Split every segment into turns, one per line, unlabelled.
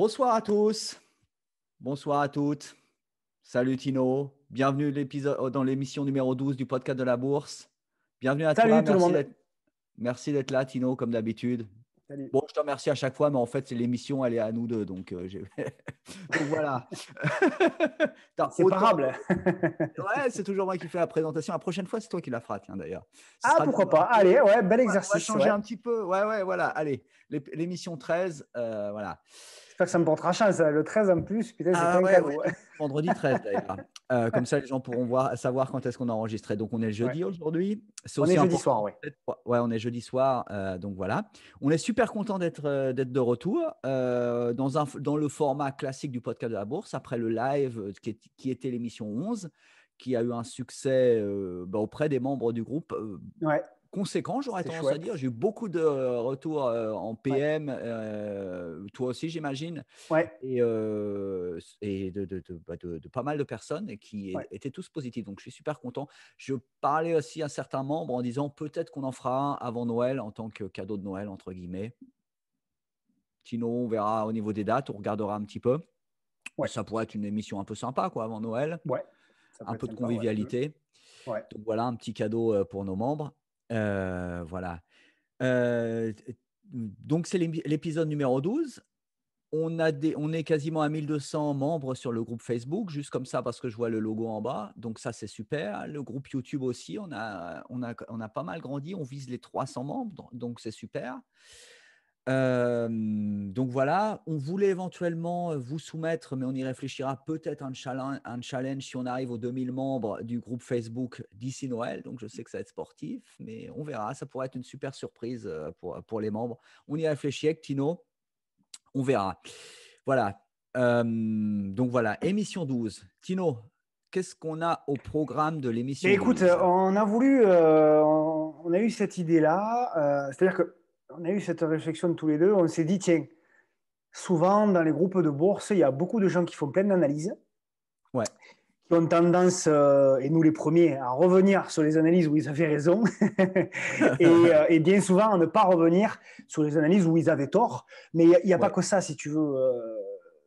Bonsoir à tous, bonsoir à toutes. Salut Tino, bienvenue dans l'émission numéro 12 du podcast de la Bourse. Bienvenue à toi,
Salut tout le monde.
merci d'être là Tino, comme d'habitude.
Salut.
Bon, je te remercie à chaque fois, mais en fait, l'émission, elle est à nous deux, donc, donc voilà.
Inséparable.
Ouais, c'est toujours moi qui fais la présentation. La prochaine fois, c'est toi qui la feras, tiens, d'ailleurs.
Pourquoi pas. Allez, ouais, bel
On va
exercice.
changer un petit peu. Ouais, voilà. Allez, l'émission 13, voilà.
J'espère que ça me portera chance. Le 13 en plus, putain, c'est pas un cadeau.
Ouais, vendredi 13 d'ailleurs. Comme ça, les gens pourront savoir quand est-ce qu'on a enregistré. Donc, on est le jeudi aujourd'hui.
On est jeudi soir, oui.
Ouais, on est jeudi soir. Donc, voilà. On est super content d'être de retour dans le format classique du podcast de la Bourse, après le live qui était l'émission 11, qui a eu un succès auprès des membres du groupe. Conséquent, j'aurais tendance à dire. J'ai eu beaucoup de retours en PM, toi aussi, j'imagine, et de pas mal de personnes qui étaient tous positifs. Donc, je suis super content. Je parlais aussi à certains membres en disant peut-être qu'on en fera un avant Noël en tant que cadeau de Noël, entre guillemets. Sinon, on verra au niveau des dates, on regardera un petit peu. Ça pourrait être une émission un peu sympa avant Noël. Un peu de convivialité. Donc, voilà, un petit cadeau pour nos membres. Voilà. Donc, c'est l'épisode numéro 12. On est quasiment à 1200 membres sur le groupe Facebook, juste comme ça, parce que je vois le logo en bas. Donc, ça, c'est super. Le groupe YouTube aussi, on a pas mal grandi. On vise les 300 membres, donc c'est super. Donc voilà, on voulait éventuellement vous soumettre, mais on y réfléchira, peut-être un challenge si on arrive aux 2000 membres du groupe Facebook d'ici Noël. Donc je sais que ça va être sportif, mais on verra. Ça pourrait être une super surprise pour les membres. On y réfléchit avec Tino. On verra. Voilà. Donc voilà, émission 12. Tino, qu'est-ce qu'on a au programme de l'émission 12 ?
Écoute, on a eu cette idée-là. C'est-à-dire qu'on a eu cette réflexion tous les deux. On s'est dit, tiens, souvent dans les groupes de bourse, il y a beaucoup de gens qui font plein d'analyses. Qui ont tendance, et nous les premiers, à revenir sur les analyses où ils avaient raison et bien souvent à ne pas revenir sur les analyses où ils avaient tort. Mais il n'y a pas que ça, si tu veux,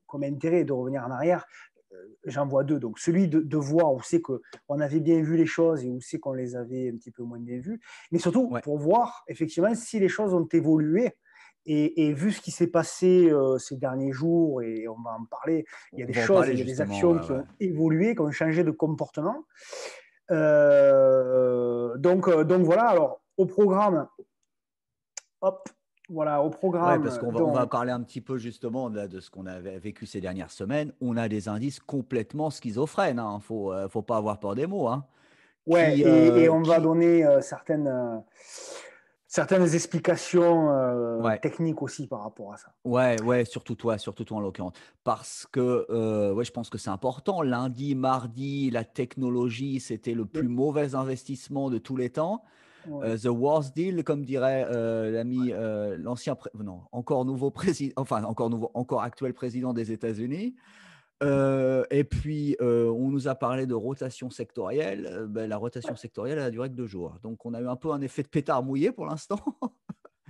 comme intérêt de revenir en arrière. J'en vois deux. Donc, celui de voir où c'est qu'on avait bien vu les choses et où c'est qu'on les avait un petit peu moins bien vues. Mais surtout, pour voir, effectivement, si les choses ont évolué. Et vu ce qui s'est passé ces derniers jours, et on va en parler, il y a des choses, il y a des actions qui ont évolué, qui ont changé de comportement. Donc voilà, alors au programme, au programme.
Parce qu'on va parler un petit peu justement de ce qu'on avait vécu ces dernières semaines. On a des indices complètement schizophrènes. Il ne faut pas avoir peur des mots.
Et on va donner certaines explications techniques aussi par rapport à ça.
Surtout toi en l'occurrence. Parce que je pense que c'est important. Lundi, mardi, la technologie, c'était le plus mauvais investissement de tous les temps. The worst deal, comme dirait l'ancien, encore actuel président des États-Unis. Et puis, on nous a parlé de rotation sectorielle. La rotation sectorielle, elle a duré que 2 jours. Donc, on a eu un peu un effet de pétard mouillé pour l'instant.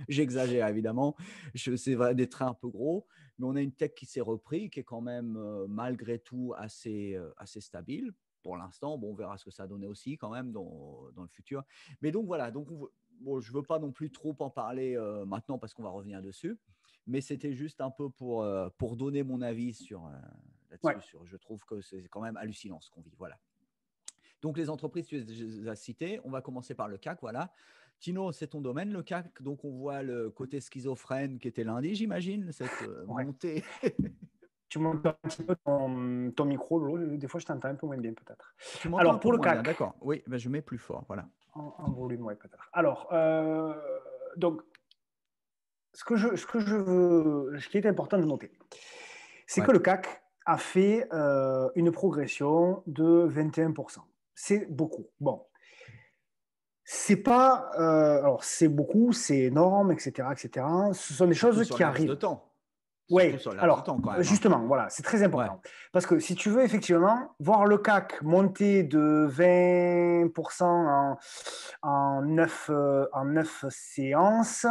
J'exagère évidemment. C'est vrai, des trains un peu gros. Mais on a une tech qui s'est repris, qui est quand même, malgré tout, assez stable. Pour l'instant, on verra ce que ça a donné aussi quand même dans le futur. Mais donc, voilà. Donc, je ne veux pas non plus trop en parler maintenant parce qu'on va revenir dessus. Mais c'était juste un peu pour donner mon avis là-dessus. Je trouve que c'est quand même hallucinant ce qu'on vit. Voilà. Donc, les entreprises, tu les as citées. On va commencer par le CAC. Voilà. Tino, c'est ton domaine, le CAC. Donc, on voit le côté schizophrène qui était lundi, j'imagine, cette montée.
Tu montes un petit peu ton micro. Des fois, je t'entends un peu moins bien, peut-être.
Tu m'entends un peu moins bien, d'accord. Oui, je mets plus fort. Voilà.
En volume, peut-être. Alors, donc, ce qui est important de noter, c'est que le CAC a fait une progression de 21%. C'est beaucoup. Bon. C'est pas. Alors, c'est beaucoup, c'est énorme, etc., etc. Ce sont des choses qui arrivent.
De temps.
Oui, alors, temps, quand même, justement, voilà, c'est très important. Parce que si tu veux, effectivement, voir le CAC monter de 20% en 9 séances,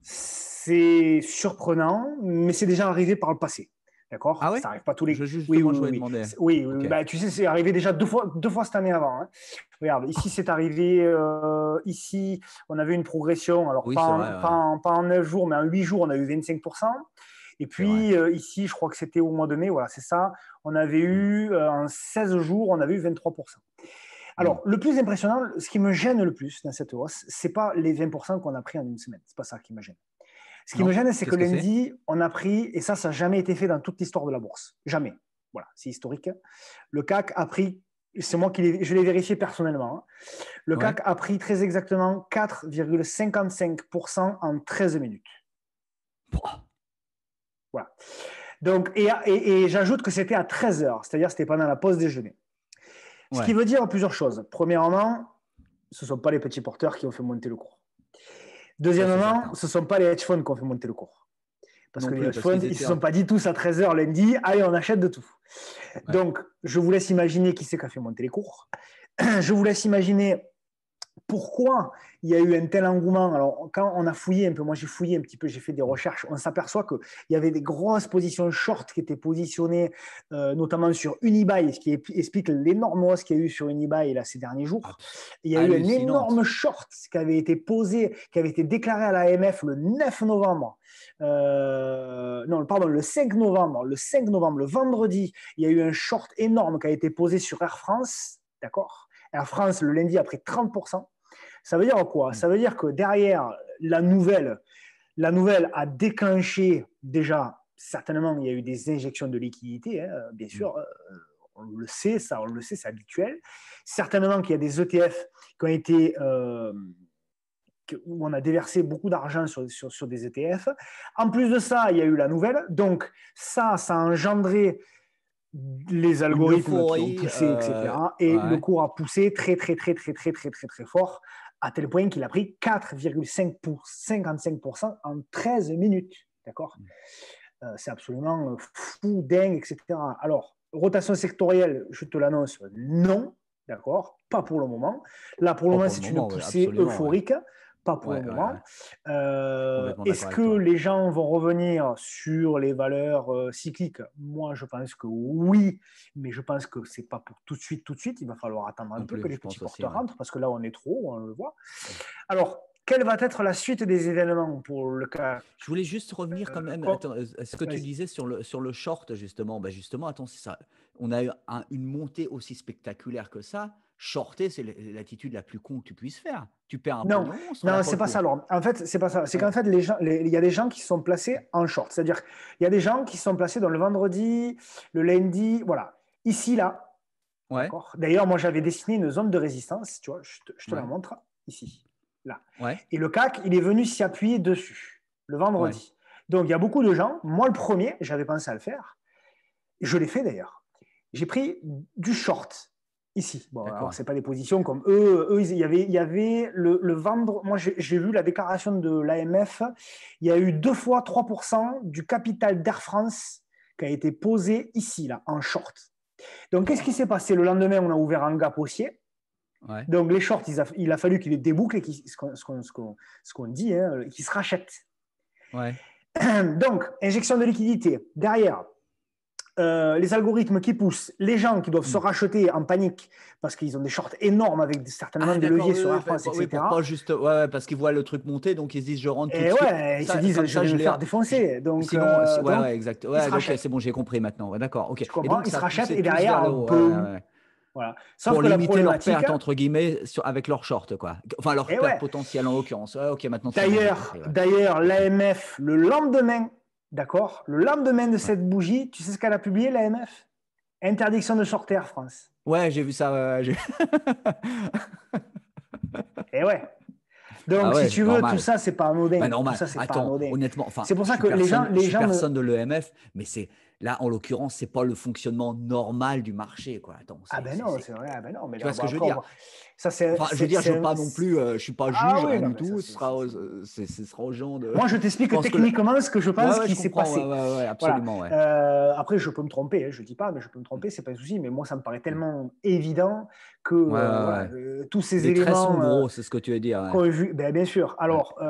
C'est surprenant, mais c'est déjà arrivé par le passé. D'accord?
Ah ouais?
Ça n'arrive pas tous les. Oui,
Justement,
oui,
je
oui.
voulais
Oui,
demander.
oui, oui, oui.
Ok.
Bah, tu sais, c'est arrivé déjà deux fois cette année avant. Hein. Regarde, ici, c'est arrivé. Ici, on avait une progression. Alors,
Oui, c'est vrai, ouais.
pas en 9 jours, mais en 8 jours, on a eu 25%. Et
C'est vrai.
puis, ici, je crois que c'était au mois de mai. Voilà, c'est ça. On avait
Hmm.
eu, en 16 jours, on avait eu 23%.
Hmm.
Alors, le plus impressionnant, ce qui me gêne le plus dans cette hausse, c'est pas les 20% qu'on a pris en une semaine. C'est pas ça qui me gêne. Ce qui me
Non?
gêne, c'est que
Qu'est-ce que c'est?
lundi, on a pris, et ça n'a jamais été fait dans toute l'histoire de la bourse. Jamais. Voilà, c'est historique. Le CAC a pris, c'est moi je l'ai vérifié personnellement, hein. Le
Ouais.
CAC a pris très exactement 4,55% en 13 minutes.
Pouah.
Voilà. Donc, et j'ajoute que c'était à 13 heures, c'est-à-dire que c'était pendant la pause déjeuner. Ce qui
Ouais.
veut dire plusieurs choses. Premièrement, ce ne sont pas les petits porteurs qui ont fait monter le cours.
Ça, c'est
Deuxièmement,
certain.
ce ne sont pas les hedge funds qui ont fait monter le cours. Parce
Non
que les
plus,
hedge
parce
funds,
qu'ils
ils ne
étaient.
se sont pas dit tous à 13 heures lundi, allez, on achète de tout.
Ouais.
Donc, je vous laisse imaginer qui c'est qui a fait monter les cours. Je vous laisse imaginer pourquoi il y a eu un tel engouement. Alors, quand on a fouillé un peu, moi j'ai fouillé un petit peu, j'ai fait des recherches, on s'aperçoit qu'il y avait des grosses positions short qui étaient positionnées, notamment sur Unibail, ce qui explique l'énorme hausse qu'il y a eu sur Unibail là, ces derniers jours. Il y a eu un énorme
Hallucinante.
short qui avait été posé, qui avait été déclaré à l'AMF le 9 novembre. Non, pardon, le 5 novembre. Le 5 novembre, le vendredi, il y a eu un short énorme qui a été posé sur Air France. D'accord? Air France, le lundi, a pris 30%. Ça veut dire quoi? Ça veut dire que derrière la nouvelle a déclenché déjà, certainement, il y a eu des injections de liquidités, hein, bien sûr, on le sait, ça, on le sait, c'est habituel. Certainement qu'il y a des ETF qui ont été, où on a déversé beaucoup d'argent sur des ETF. En plus de ça, il y a eu la nouvelle. Donc, ça a engendré les
Une
algorithmes qui ont
euphorie.
poussé, etc. Et le
Ouais.
cours a poussé très, très, très, très, très, très, très, très fort, à tel point qu'il a pris 4,55% en 13 minutes. D'accord? C'est absolument fou, dingue, etc. Alors, rotation sectorielle, je te l'annonce, non. D'accord? Pas pour le moment. Là, pour le
Pas
moment,
pour le
c'est une
moment, ouais,
poussée
absolument, ouais.
euphorique. Pas pour le
Ouais, ouais, ouais.
moment.
Complètement
Est-ce
d'accord avec
que
toi.
les gens vont revenir sur les valeurs cycliques? Moi, je pense que oui, mais je pense que c'est pas pour tout de suite, tout de suite. Il va falloir attendre un
Non
peu
plus,
que les
je
petits
pense aussi,
porteurs
ouais.
rentrent, parce que là, on est trop haut, on le voit. Alors, quelle va être la suite des événements pour le cas?
Je voulais juste revenir quand même,
Quoi.
attends, ce que tu
Vas-y.
disais sur le short, justement. Ben justement, attends, c'est ça. On a eu une montée aussi spectaculaire que ça. Shorter, c'est l'attitude la plus con que tu puisses faire. Tu perds un
Non,
pognon monstre à la
non,
fin
c'est
de
pas ça,
course.
alors. En fait, c'est pas ça. C'est qu'en
Ouais.
fait, il y a des gens qui sont placés en short. C'est-à-dire, il y a des gens qui sont placés dans le vendredi, le lundi, voilà. Ici, là,
Ouais.
d'accord. D'ailleurs, moi, j'avais dessiné une zone de résistance, tu vois, je te la
Ouais.
montre, ici, là.
Ouais.
Et le CAC, il est venu s'y appuyer dessus, le
Ouais.
vendredi. Donc, il y a beaucoup de gens, moi le premier, j'avais pensé à le faire, je l'ai fait d'ailleurs. J'ai pris du short ici. Bon, alors,
D'accord.
ce n'est pas des positions comme eux. Il y avait le vendre. Moi, j'ai vu la déclaration de l'AMF. Il y a eu 2 fois 3% du capital d'Air France qui a été posé ici, là, en short. Donc, qu'est-ce qui s'est passé? Le lendemain, on a ouvert un gap haussier.
Ouais.
Donc, les shorts, il a fallu qu'ils les débouclent, et ce qu'on dit, hein, qu'ils se rachètent.
Ouais.
Donc, injection de liquidité. Derrière, les algorithmes qui poussent, les gens qui doivent se
Hmm.
racheter en panique parce qu'ils ont des shorts énormes avec certainement
Ah,
des
d'accord,
leviers
oui,
sur
oui,
Air France,
oui, pour pas
etc.
juste. Ouais, ouais, parce qu'ils voient le truc monter, donc ils se disent je rentre tout de
Et
suite.
ouais, ils se disent,
Comme
je
ça,
vais
je
me
l'ai.
faire défoncer.
Sinon, ouais,
Donc
ouais, exact.
ils se
Ouais, ok,
rachètent.
c'est bon, j'ai compris maintenant. Ouais, d'accord, ok.
Tu
Et
comprends?
donc,
Ils
ça
se
a
rachètent
poussé
et
tous vers le
derrière,
haut. Ouais, ouais,
boum.
ouais.
Voilà. Sauf
Pour
que la
limiter leur
problématique,
perte, entre guillemets, avec leur short, quoi. Enfin, leur
et
perte
ouais.
potentielle en l'occurrence. Ouais, ok, maintenant c'est bon, j'ai compris. Ouais.
D'ailleurs,
Ok.
l'AMF, le lendemain, d'accord, le lendemain de
Ouais,
cette bougie, tu sais ce qu'elle a publié, l'AMF? Interdiction de shorter France.
ouais, j'ai vu ça.
Et ouais.
Ah
Donc, si
ouais,
tu veux, tout
normal.
ça, c'est pas
Bah
anodin. Tout
normal.
ça, c'est pas
Attends,
anodin.
honnêtement, enfin,
C'est pour ça que
je
les
suis
gens me.
personne de l'EMF, mais c'est là, en l'occurrence, c'est pas le fonctionnement normal du marché, quoi. Attends,
Ah ben non, c'est vrai. Ah ben non. Mais
tu vois
là,
ce
bon,
que je veux
après,
dire?
ça,
Enfin, je veux dire, je veux pas non plus, je suis pas
Ah
juge,
oui,
rien
non,
du
mais ça,
tout. Ce sera aux gens de.
moi, je
Je
t'explique
pense que le.
techniquement ce que je
Ouais,
pense
ouais,
qui
je
s'est
comprends. Ouais,
passé.
ouais, ouais,
Voilà.
absolument, ouais.
Après, je peux me tromper, hein, je dis pas, mais je peux me tromper, c'est pas un souci. Mais moi, ça me paraît
Mm.
tellement évident que
Ouais, ouais,
voilà,
ouais.
tous ces
Les traits sont
éléments
gros, c'est ce que tu veux dire. Ouais,
qu'on a vus, ben, bien sûr.
ouais,
Alors,
ouais.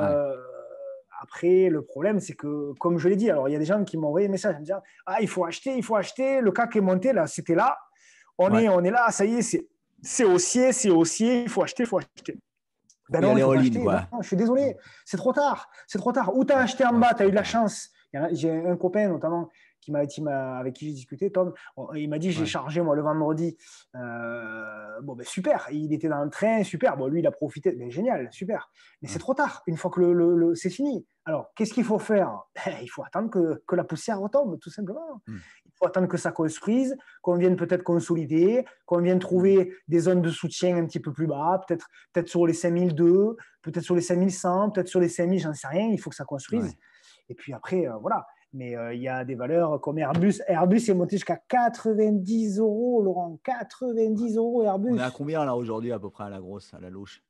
Après, le problème, c'est que, comme je l'ai dit, alors il y a des gens qui m'ont envoyé des messages en me disant ah, il faut acheter, le CAC est monté, là, c'était là, on est là, ça y est, c'est haussier, il faut acheter, il faut acheter. Ben
Oui,
non, il
aller
ne faut pas
all-in,
acheter. Non,
quoi.
je suis désolé, c'est trop tard. C'est trop tard. Ou tu as acheté en
Ouais,
bas,
c'est
tu as eu
trop
de la
tard.
chance. J'ai un copain, notamment, avec qui j'ai discuté, Tom. Il m'a dit j'ai
Ouais.
chargé, moi, le vendredi. Bon, ben super. Il était dans le train, super. Bon, lui, il a profité. Ben, génial, super. Mais c'est
Ouais.
trop tard. Une fois que c'est fini. Alors, qu'est-ce qu'il faut faire? Il faut attendre que la poussière retombe, tout simplement.
Mm.
Il faut attendre que ça construise, qu'on vienne peut-être consolider, qu'on vienne
Mm.
trouver des zones de soutien un petit peu plus bas, peut-être sur les 5002, peut-être sur les 5100, peut-être sur les 5000, j'en sais rien. Il faut que ça construise.
Ouais.
Et puis après, voilà. Mais il y a des valeurs comme Airbus. Airbus est monté jusqu'à 90 euros, Laurent. 90 euros
On est à
Airbus.
combien là aujourd'hui à peu près à la grosse, à la louche?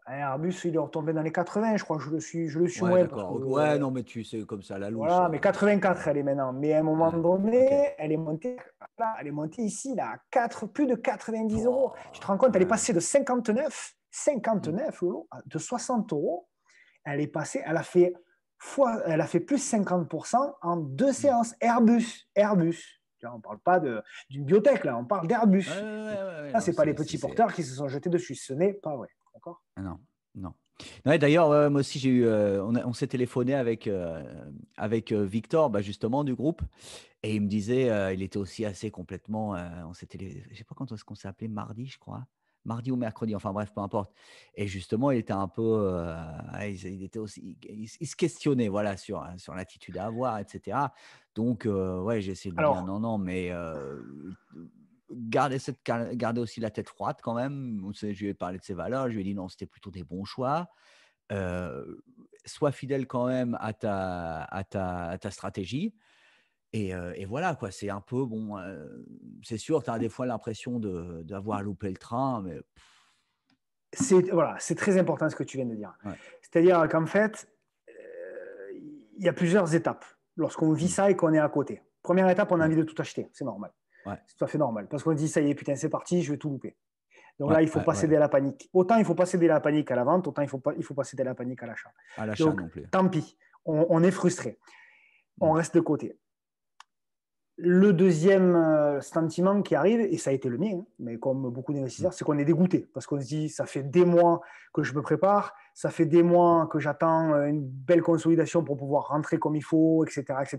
Airbus, il est retombé dans les 80, je crois. Je le suis
Ouais,
moins parce que
d'accord. Ouais, non, mais tu sais, comme ça, à la louche.
voilà, mais 84, elle est maintenant. Mais à un moment
Ouais. Ok.
donné, elle est montée, là, elle est montée ici, là, à plus de 90 euros. Tu te
Oh,
rends compte, elle est
ouais.
passée de 59,
Mm.
Lolo, de 60 euros. Elle est passée, elle a fait plus 50% en deux
Mm.
séances. Airbus. On ne parle pas d'une biotech, là, on parle
Ouais,
d'Airbus. Donc,
ouais,
ça,
non,
ce n'est pas les petits porteurs qui se sont jetés dessus. Ce n'est pas vrai. D'accord.
ah non, non. Ouais, d'ailleurs, ouais, moi aussi, on s'est téléphoné avec Victor, bah, justement, du groupe. Et il me disait, il était aussi assez complètement. Je sais pas quand est-ce qu'on s'est appelé, mardi, je crois. Mardi ou mercredi, enfin bref, peu importe. Et justement, il était un peu. Il était aussi, il se questionnait, voilà, sur l'attitude à avoir, etc. Donc, ouais, j'ai essayé de lui dire
Alors,
non, non, mais garder aussi la tête froide quand même. Je lui ai parlé de ses valeurs, je lui ai dit non, c'était plutôt des bons choix. Sois fidèle quand même à ta stratégie. Et voilà, quoi, c'est un peu, bon, c'est sûr, tu as des fois l'impression d'avoir loupé le train, mais
voilà, c'est très important ce que tu viens de dire.
ouais.
C'est-à-dire qu'en fait, il y a plusieurs étapes lorsqu'on vit
Mm.
ça et qu'on est à côté. Première étape, on a
Ouais,
envie de tout acheter. C'est normal.
ouais,
C'est tout à fait normal. Parce qu'on dit, ça y est, putain, c'est parti, je vais tout louper. Donc
ouais,
là, il ne faut
ouais,
pas
ouais.
céder à la panique. Autant il ne faut pas céder à la panique à la vente, autant il faut pas céder à la panique à l'achat.
À l'achat
Donc,
non plus.
tant pis. On est frustré. On
Mm.
reste de côté. Le deuxième sentiment qui arrive, et ça a été le mien, hein, mais comme beaucoup
Mm.
d'investisseurs, c'est qu'on est dégoûté parce qu'on se dit ça fait des mois que je me prépare, ça fait des mois que j'attends une belle consolidation pour pouvoir rentrer comme il faut, etc.
Mm.
etc.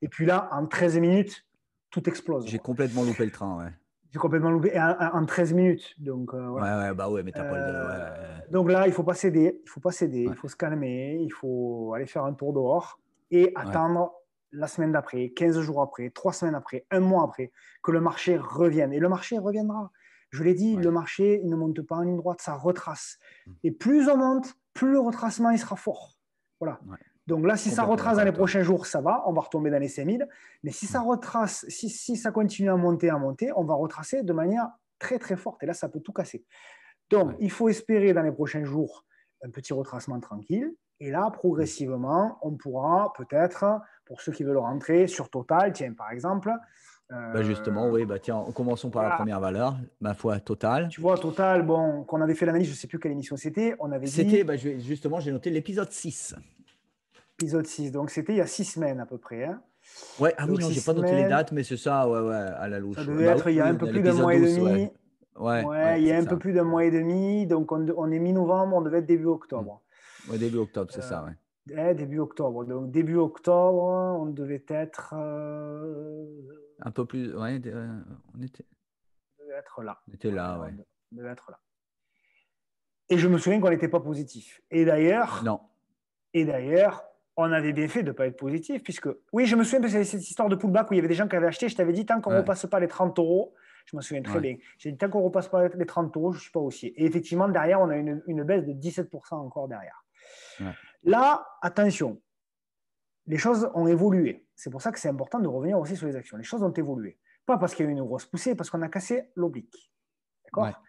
Et puis là, en 13 minutes, tout explose,
J'ai
quoi.
complètement loupé le train, ouais.
J'ai complètement loupé en 13 minutes. Donc
Ouais,
voilà.
ouais, bah ouais, mais t'as pas le. Ouais,
Donc là, il ne faut pas céder, il faut pas céder, il
ouais,
faut se calmer, il faut aller faire un tour dehors et
ouais,
attendre la semaine d'après, 15 jours après, 3 semaines après, un mois après, que le marché revienne. Et le marché reviendra. Je l'ai dit,
ouais.
le marché, il ne monte pas en ligne droite, ça retrace.
Mm.
Et plus on monte, plus le retracement, il sera fort. Voilà.
Ouais.
Donc là, si ça
Complètement
retrace dans
d'accord
les
avec toi.
prochains jours, ça va, on va retomber dans les 5000. Mais si ça
Mm.
retrace, si ça continue à monter, on va retracer de manière très, très forte. Et là, ça peut tout casser. Donc,
Ouais.
il faut espérer dans les prochains jours un petit retracement tranquille. Et là,
Mm.
progressivement, on pourra peut-être, pour ceux qui veulent rentrer sur Total, tiens, par exemple,
Bah justement,
euh,
oui, bah tiens, commençons par la
voilà,
première valeur, ma foi, Total.
tu vois, Total, bon, qu'on avait fait l'analyse, je ne sais plus quelle émission c'était, on avait
C'était,
dit
bah, justement, j'ai noté l'épisode 6.
épisode 6, donc c'était il y a 6 semaines à peu près. Hein.
Ouais, ah oui,
Donc
non,
six
j'ai pas noté les
semaines,
dates, mais c'est ça, ouais, ouais, à la
ça
louche. Ouais.
devait
Bah oui,
être il y a
oui,
un
on
peu
est à
plus d'un
l'épisode
mois et
12, ouais.
demi.
Ouais,
Ouais,
ouais,
il y a
c'est
un peu
ça.
plus d'un mois et demi, donc on est mi-novembre, on devait être début
Mm.
octobre.
Ouais, début octobre, c'est
Euh,
ça, ouais.
début octobre. Donc début octobre, on devait être,
Un peu plus, ouais,
là.
on était
Ouais,
là, ouais.
on devait être là. Et je me souviens qu'on n'était pas positif.
Non,
Et d'ailleurs, on avait bien fait de ne pas être positif, puisque, oui, je me souviens que c'était cette histoire de pullback où il y avait des gens qui avaient acheté. Je t'avais dit, tant qu'on ne
ouais,
repasse pas les 30 euros, je me souviens très
ouais,
bien. J'ai dit, tant qu'on ne repasse pas les 30 euros, je ne suis pas haussier. Et effectivement, derrière, on a une baisse de 17% encore derrière.
ouais.
Là, attention, les choses ont évolué. C'est pour ça que c'est important de revenir aussi sur les actions. Les choses ont évolué. Pas parce qu'il y a eu une grosse poussée, parce qu'on a cassé l'oblique.
Ouais.
D'accord.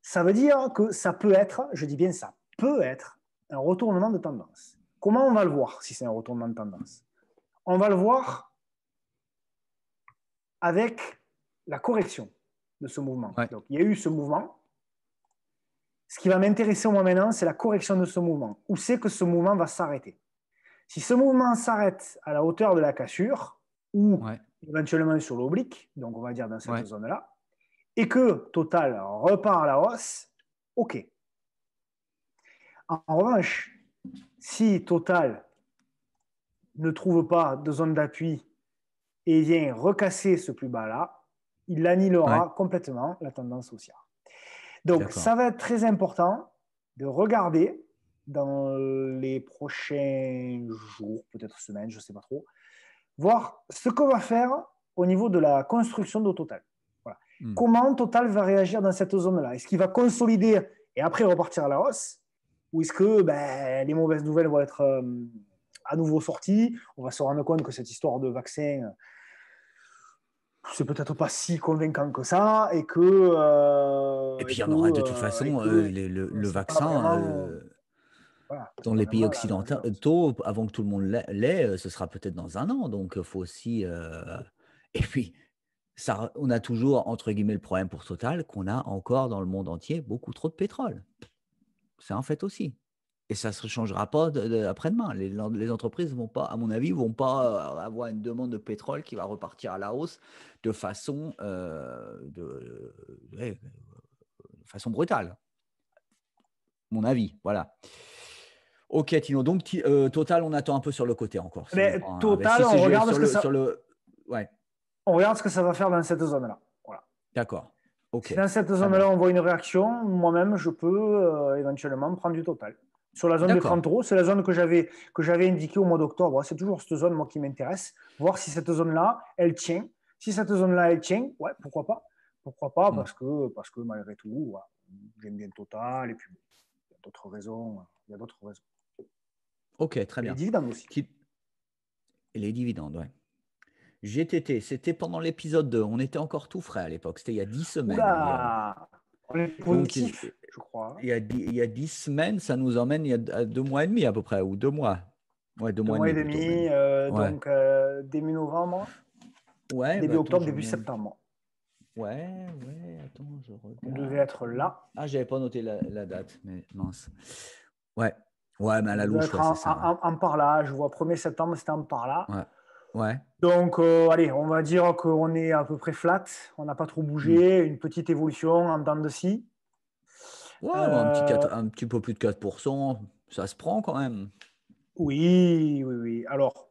Ça veut dire que ça peut être, je dis bien ça, peut être un retournement de tendance. Comment on va le voir si c'est un retournement de tendance? On va le voir avec la correction de ce mouvement.
Ouais.
Donc, il y a eu ce mouvement. Ce qui va m'intéresser au moment maintenant, c'est la correction de ce mouvement. Où c'est que ce mouvement va s'arrêter? Si ce mouvement s'arrête à la hauteur de la cassure ou
Ouais.
éventuellement sur l'oblique, donc on va dire dans cette
Ouais.
zone-là, et que Total repart à la hausse, OK. En revanche, si Total ne trouve pas de zone d'appui et vient recasser ce plus bas-là, il
Ouais.
annihilera complètement la tendance haussière. Donc,
D'accord.
ça va être très important de regarder dans les prochains jours, peut-être semaines, je ne sais pas trop, voir ce qu'on va faire au niveau de la construction de Total. Voilà.
Hmm.
Comment Total va réagir dans cette zone-là? Est-ce qu'il va consolider et après repartir à la hausse? Ou est-ce que les mauvaises nouvelles vont être à nouveau sorties? On va se rendre compte que cette histoire de vaccin, c'est peut-être pas si convaincant que ça et que
Et puis il y en aura de toute
et
façon,
que
le
c'est pas
vaccin,
vraiment voilà,
dans
c'est pas
les pays
vraiment la violence.
occidentaux, avant que tout le monde l'ait, ce sera peut-être dans un an. Donc, il faut aussi. Et puis, ça, on a toujours, entre guillemets, le problème pour Total qu'on a encore dans le monde entier beaucoup trop de pétrole. C'est un fait aussi. Et ça ne se changera pas après-demain. Les entreprises vont pas, à mon avis, vont pas avoir une demande de pétrole qui va repartir à la hausse de façon, ouais, de façon brutale. Mon avis, voilà. Ok, Tino. Donc, Total, on attend un peu sur le côté encore. Si on
Mais
prend
Total,
si c'est
regarde ce
sur
que
sur
ça,
le. Ouais,
on regarde ce que ça va faire dans cette zone-là. Voilà.
d'accord. Ok,
Si dans cette
très bien.
zone-là, on voit une réaction, moi-même, je peux éventuellement prendre du Total. Sur la zone des
D'accord.
30 euros, c'est la zone que j'avais indiquée au mois d'octobre. C'est toujours cette zone, moi, qui m'intéresse. Voir si cette zone-là, elle tient. Si cette zone-là, elle tient, ouais, pourquoi pas. Pourquoi pas,
Hmm.
parce que malgré tout, voilà, j'aime bien Total. Et puis, il y a d'autres raisons. Il y a d'autres raisons.
Ok, très
Et les
bien.
dividendes aussi.
Qui- Et les dividendes, ouais. GTT, c'était pendant l'épisode 2. On était encore tout frais à l'époque. C'était il y a 10 semaines, Guillaume.
Oula, on est
Donc,
positif, je crois.
il y a 10 semaines, ça nous emmène à 2 mois et demi à peu près, ou 2 mois. Ouais, deux
Deux
mois et
mois et
demi plutôt même.
demi,
Ouais.
donc début novembre,
Ouais, bah
début
attends,
octobre,
je
début
regarde.
septembre.
Ouais, ouais, attends, je
On devait
regarde.
être là.
Ah, j'avais pas noté la date, mais mince. Ouais, ouais, mais à
On
la
devait
louche,
être
ouais, c'est ça. Ouais,
en par là. Je vois 1er septembre, c'était en par là.
ouais. Ouais.
Donc, allez, on va dire qu'on est à peu près flat. On n'a pas trop
Hmm.
bougé. Une petite évolution en dents de scie.
Ouais, bon,
Euh,
un petit peu plus de 4%, ça se prend quand même.
oui, oui, oui. Alors,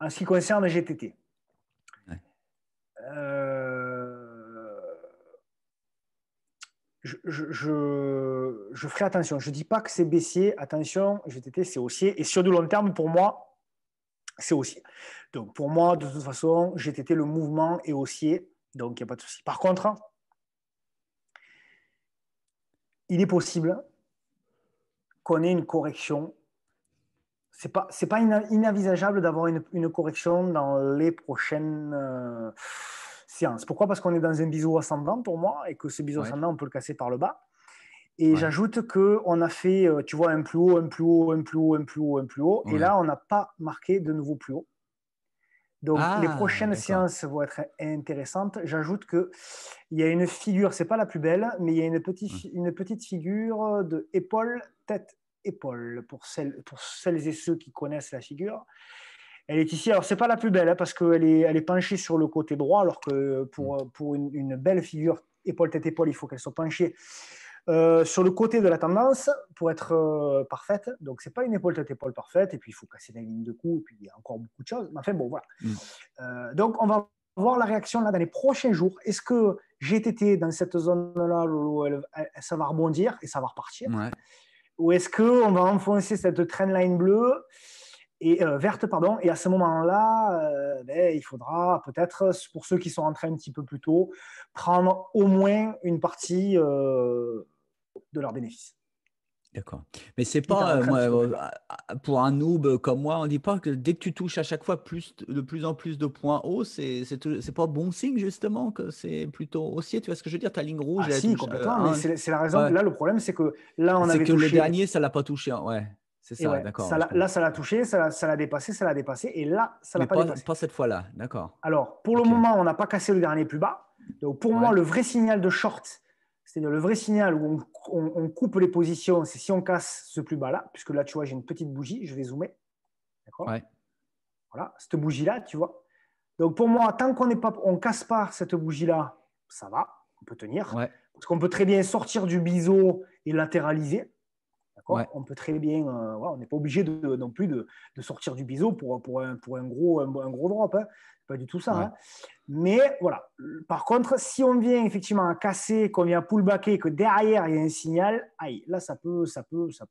en ce qui concerne GTT,
Ouais.
euh, je ferai attention. Je ne dis pas que c'est baissier. Attention, GTT, c'est haussier. Et sur du long terme, pour moi, c'est haussier. Donc, pour moi, de toute façon, GTT, le mouvement est haussier. Donc, il n'y a pas de souci. Par contre, il est possible qu'on ait une correction. C'est pas inenvisageable d'avoir une correction dans les prochaines séances. Pourquoi? Parce qu'on est dans un biseau ascendant pour moi et que ce biseau
Ouais.
ascendant, on peut le casser par le bas. Et
Ouais.
j'ajoute qu'on a fait, tu vois, un plus haut, un plus haut, un plus haut, un plus haut, un plus haut. Et
Ouais.
là, on n'a pas marqué de nouveau plus haut. Donc, les
Ah,
prochaines
d'accord.
séances vont être intéressantes. J'ajoute qu'il y a une figure, c'est pas la plus belle, mais il y a
Ouais.
une petite figure de épaule, tête, épaule, pour celles et ceux qui connaissent la figure. Elle est ici. Alors, c'est pas la plus belle, hein, parce qu'elle est penchée sur le côté droit, alors que
Hmm.
pour une belle figure épaule, tête, épaule, il faut qu'elle soit penchée sur le côté de la tendance pour être parfaite. Donc, c'est pas une épaule tête épaule parfaite. Et puis, il faut casser la ligne de cou. Et puis, il y a encore beaucoup de choses. Mais enfin, bon, voilà.
Hmm.
Donc, on va voir la réaction là dans les prochains jours. Est-ce que GTT dans cette zone-là, ça va rebondir et ça va repartir?
Ouais.
Ou est-ce qu'on va enfoncer cette trendline bleue et verte, pardon, et à ce moment-là, il faudra peut-être, pour ceux qui sont rentrés un petit peu plus tôt, prendre au moins une partie de leurs bénéfices,
D'accord. Mais c'est
quitte à
pas,
rentrer un
moi,
petit peu plus bas.
pour un noob comme moi, on dit pas que dès que tu touches à chaque fois de plus en plus de points hauts, c'est pas bon signe justement que c'est plutôt haussier. Tu vois ce que je veux dire? Ta ligne rouge,
Ah
elle
si,
touche
complètement, mais
un.
c'est la raison.
Ouais.
Là, le problème, c'est que là, on
C'est
avait
que le
touché,
dernier, ça l'a pas touché, hein. Ouais. C'est
et
ça,
ouais,
d'accord. Ouais, je
là,
comprends.
ça l'a touché, ça l'a dépassé, et là, ça l'a
Mais
pas dépassé.
pas cette fois-là. D'accord.
Alors, pour le
Ok.
moment, on n'a pas cassé le dernier plus bas. Donc, pour moi,
Ouais.
le vrai signal de short, c'est-à-dire le vrai signal où on coupe les positions, c'est si on casse ce plus bas-là, puisque là, tu vois, j'ai une petite bougie, je vais zoomer. D'accord?
Ouais.
Voilà, cette bougie-là, tu vois. Donc pour moi, tant qu'on ne casse pas cette bougie-là, ça va, on peut tenir.
Ouais.
Parce qu'on peut très bien sortir du biseau et latéraliser.
Ouais.
D'accord? On peut très bien, voilà, on n'est pas obligé non plus de sortir du biseau pour un gros drop. Hein. Pas du tout ça.
Ouais.
Hein. Mais voilà. Par contre, si on vient effectivement à casser, qu'on vient pullbacker, que derrière il y a un signal, aïe, là ça peut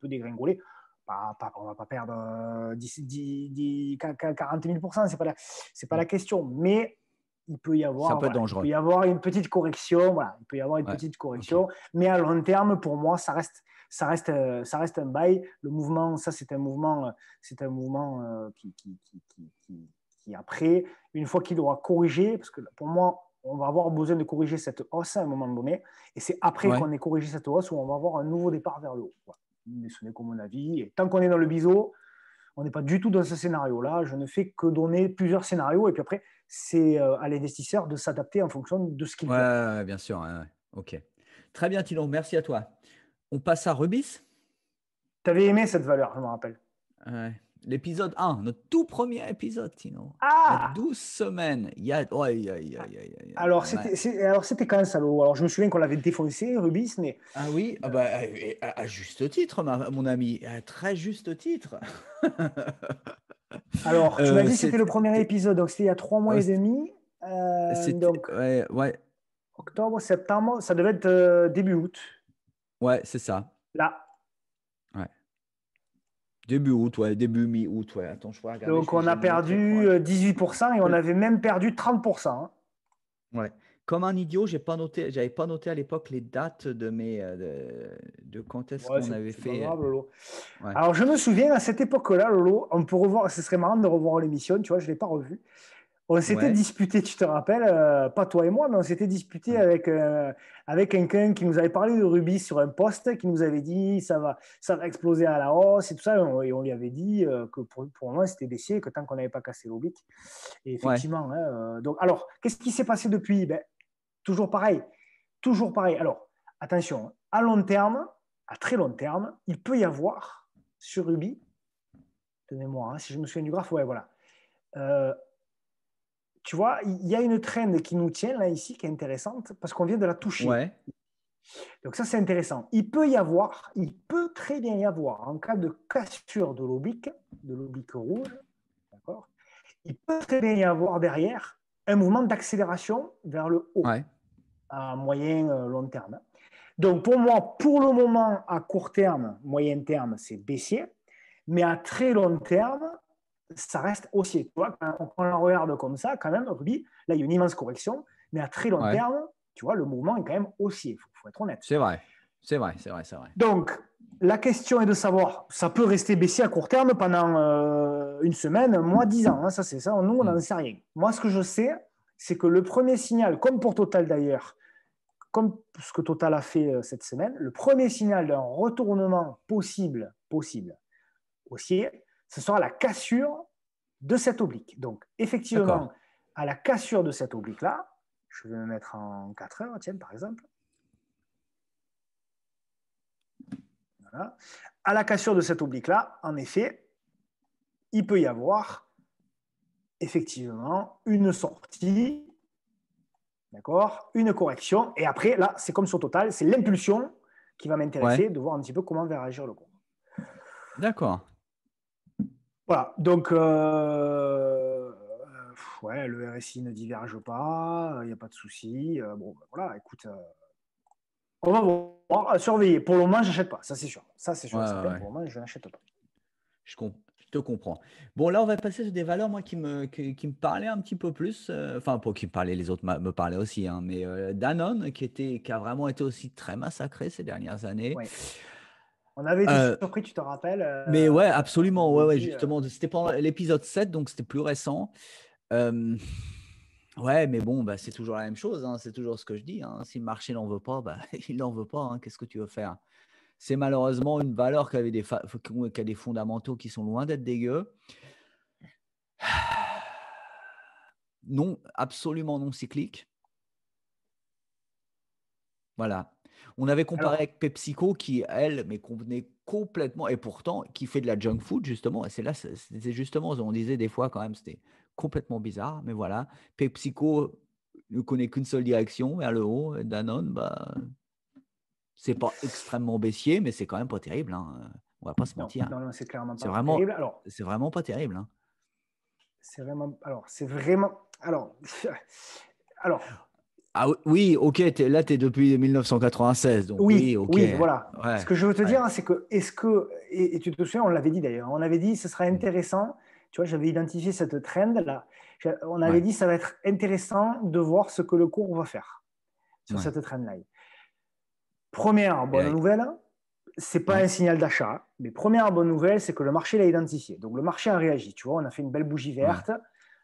dégringoler. On ne va pas perdre 40 000%, c'est pas la question. Mais
Ça peut être
il peut
dangereux.
y avoir une petite correction. Voilà, il peut y avoir une
Ouais.
petite
OK.
correction. Mais à long terme, pour moi, ça reste un bail. Le mouvement, ça, c'est un mouvement qui après, une fois qu'il aura corrigé, parce que pour moi, on va avoir besoin de corriger cette hausse à un moment donné, et c'est après
Ouais.
qu'on ait corrigé cette hausse où on va avoir un nouveau départ vers le haut. Voilà. Mais ce n'est que mon avis. Et tant qu'on est dans le biseau, on n'est pas du tout dans ce scénario-là. Je ne fais que donner plusieurs scénarios, et puis après, c'est à l'investisseur de s'adapter en fonction de ce qu'il
Ouais,
voit.
ouais, ouais, bien sûr. Ouais, ouais. OK. Très bien, Tino. Merci à toi. On passe à Rubis.
Tu avais aimé cette valeur, je me rappelle.
Ouais. L'épisode 1, notre tout premier épisode, Tino. Il y a
Ah
12 semaines. Il y a. Ouais, aïe, aïe, aïe, aïe, aïe, aïe.
Alors,
Ouais.
c'était quand ça, l'eau? Alors, je me souviens qu'on l'avait défoncé, Rubis, mais
Ah oui, ah bah, à juste titre, mon ami. À très juste titre.
alors, tu m'as dit que c'était le premier
C'était.
épisode, donc c'était il y a 3 mois et demi. Donc,
Ouais, ouais,
octobre, septembre, ça devait être début août.
ouais, c'est ça.
Là.
Ouais. Début août, ouais, début mi-août, ouais. Attends, je vais regarder,
Donc, on
j'ai
a
mon autre écran
perdu
là.
18% et on avait même perdu 30%. Hein.
Ouais. Comme un idiot, j'avais pas noté à l'époque les dates de quand est-ce
Ouais,
qu'on
c'est
avait
c'est pas
fait.
grave, Lolo.
Ouais.
Alors, je me souviens, à cette époque-là, Lolo, on peut revoir, ce serait marrant de revoir l'émission, tu vois, je ne l'ai pas revue. On s'était
Ouais.
disputé, tu te rappelles, pas toi et moi, mais on s'était disputé
Ouais.
avec quelqu'un qui nous avait parlé de Ruby sur un post, qui nous avait dit ça va exploser à la hausse et tout ça. Et on lui avait dit que pour moi, c'était baissier, que tant qu'on n'avait pas cassé l'oblique. Et
Ouais.
effectivement, hein, donc, alors, qu'est-ce qui s'est passé depuis? Ben, toujours pareil. Toujours pareil. Alors, attention, à long terme, à très long terme, il peut y avoir sur Ruby, de mémoire, hein, si je me souviens du graphe, ouais, voilà. Euh, Tu vois, il y a une trend qui nous tient là ici, qui est intéressante, parce qu'on vient de la toucher.
Ouais.
Donc ça, c'est intéressant. Il peut très bien y avoir, en cas de cassure de l'oblique rouge, d'accord, il peut très bien y avoir derrière un mouvement d'accélération vers le haut,
Ouais.
à moyen, long terme. Donc pour moi, pour le moment, à court terme, moyen terme, c'est baissier, mais à très long terme, ça reste haussier. Tu vois, quand on la regarde comme ça, quand même, Ruby, là, il y a une immense correction, mais à très long
Ouais.
terme, tu vois, le mouvement est quand même haussier, faut être honnête.
C'est vrai. C'est vrai, c'est vrai, c'est vrai.
Donc, la question est de savoir, ça peut rester baissier à court terme pendant une semaine, un mois, 10 ans. Hein, ça, c'est ça. Nous, on
Hmm.
n'en sait rien. Moi, ce que je sais, c'est que le premier signal, comme pour Total d'ailleurs, comme ce que Total a fait cette semaine, le premier signal d'un retournement possible haussier, ce sera la cassure de cette oblique. Donc,
D'accord.
effectivement, à la cassure de cette oblique-là, je vais me mettre en 4 heures, tiens, par exemple. Voilà. À la cassure de cette oblique-là, en effet, il peut y avoir effectivement une sortie, d'accord, une correction. Et après, là, c'est comme sur Total, c'est l'impulsion qui va
Ouais.
m'intéresser de voir un petit peu comment va réagir le cours.
D'accord.
Voilà, donc ouais, le RSI ne diverge pas, il n'y a pas de souci. Bon, ben voilà, écoute, on va voir, à surveiller. Pour le moment, je n'achète pas, ça c'est sûr. Ça c'est sûr
Ouais,
et
ouais,
certain,
ouais.
pour le moment, je n'achète pas.
Je te comprends. Bon, là, on va passer sur des valeurs, moi, qui me parlaient un petit peu plus. Enfin, pas qui me parlaient, les autres me parlaient aussi, hein, mais Danone, qui a vraiment été aussi très massacré ces dernières années.
Ouais. On avait été
Euh,
surpris, tu te rappelles,
mais ouais,
on
absolument. Ouais,
avait
ouais,
dit,
justement, c'était pendant l'épisode 7, donc c'était plus récent. Euh, ouais, mais bon, bah, c'est toujours la même chose, hein, c'est toujours ce que je dis, hein. Si le marché n'en veut pas, bah, il n'en veut pas, hein. Qu'est-ce que tu veux faire? C'est malheureusement une valeur qui a des fondamentaux qui sont loin d'être dégueux. Non, absolument non cyclique. Voilà. On avait comparé
Alors,
avec PepsiCo qui, elle, mais convenait complètement, et pourtant, qui fait de la junk food, justement. Et c'est là, c'est justement, on disait des fois quand même, c'était complètement bizarre, mais voilà. PepsiCo ne connaît qu'une seule direction, vers le haut. Et Danone, bah, c'est pas extrêmement baissier, mais c'est quand même pas terrible, hein. On va pas se
non,
mentir.
non, non, c'est clairement
C'est
pas
vraiment,
terrible. Alors,
c'est vraiment pas terrible, hein.
c'est vraiment, alors,
Ah oui, ok, là, tu es depuis 1996, donc oui,
oui,
ok.
oui, voilà. Ce
Ouais,
que je veux te
ouais.
dire, c'est que, et tu te souviens, on l'avait dit d'ailleurs, on avait dit, ce sera
Mm.
intéressant, tu vois, j'avais identifié cette trend là, on avait
Ouais,
dit, ça va être intéressant de voir ce que le cours va faire sur
ouais.
cette trend là. Première
Et
bonne
là,
nouvelle, c'est pas
ouais,
un signal d'achat, mais première bonne nouvelle, c'est que le marché l'a identifié. Donc le marché a réagi, tu vois, on a fait une belle bougie
ouais.
verte,
Ouais,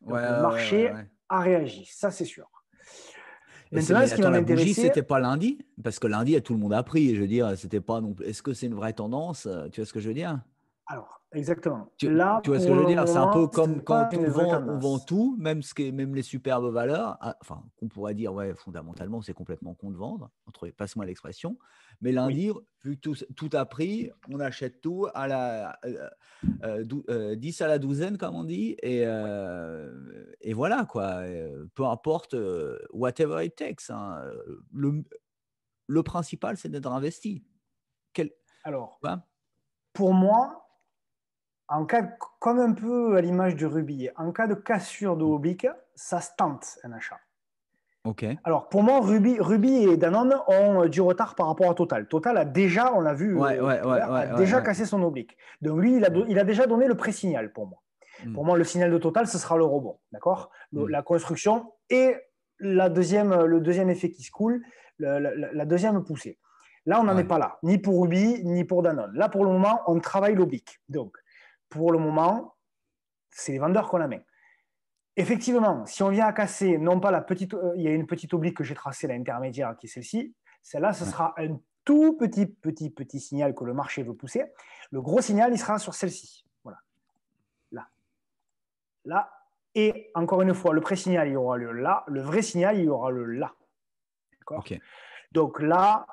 donc le
ouais, ouais,
marché
ouais.
a réagi, ça c'est sûr. Maintenant,
Mais
ce qui va
attends, la bougie,
m'intéresser,
c'était pas lundi? Parce que lundi, tout le monde a pris. Je veux dire, c'était pas non plus. Est-ce que c'est une vraie tendance? Tu vois ce que je veux dire?
alors exactement,
Tu,
là
tu vois ce que
pour
je veux
le
dire? C'est un peu
moment, ce
comme
n'est pas
quand
une vraie
on vend
tendance.
tout, même les superbes valeurs. Enfin, qu'on pourrait dire, ouais, fondamentalement, c'est complètement con de vendre, passe-moi l'expression. Mais
Oui,
lundi, vu que tout a pris, on achète tout à la 10 à la douzaine, comme on dit, et voilà, quoi. Peu importe, whatever it takes, hein. Le principal, c'est d'être investi. Quel,
alors
hein.
pour moi, comme un peu à l'image du rubis, en cas de cassure de oblique, ça se tente un achat.
Ok.
Alors, pour moi, Ruby et Danone ont du retard par rapport à Total. Total a déjà, on l'a vu
Ouais, ouais,
tout à
ouais,
l'heure, a
ouais, ouais,
déjà
ouais.
cassé son oblique. Donc, lui, il a déjà donné le pré-signal pour moi.
Mm,
Pour moi, le signal de Total, ce sera le rebond. D'accord.
mm.
La construction et le deuxième effet qui se coule, la deuxième poussée. Là, on n'en est
Ouais,
pas là, ni pour Ruby, ni pour Danone. Là, pour le moment, on travaille l'oblique. Donc, pour le moment, c'est les vendeurs qu'on la met. Effectivement, si on vient à casser, non pas la petite, il y a une petite oblique que j'ai tracée, l'intermédiaire qui est celle-ci. Celle-là, ce
ouais.
sera un tout petit signal que le marché veut pousser. Le gros signal, il sera sur celle-ci. Voilà, là, là. Et encore une fois, le pré-signal, il y aura le là. Le vrai signal, il y aura le là. D'accord.
Ok.
Donc là,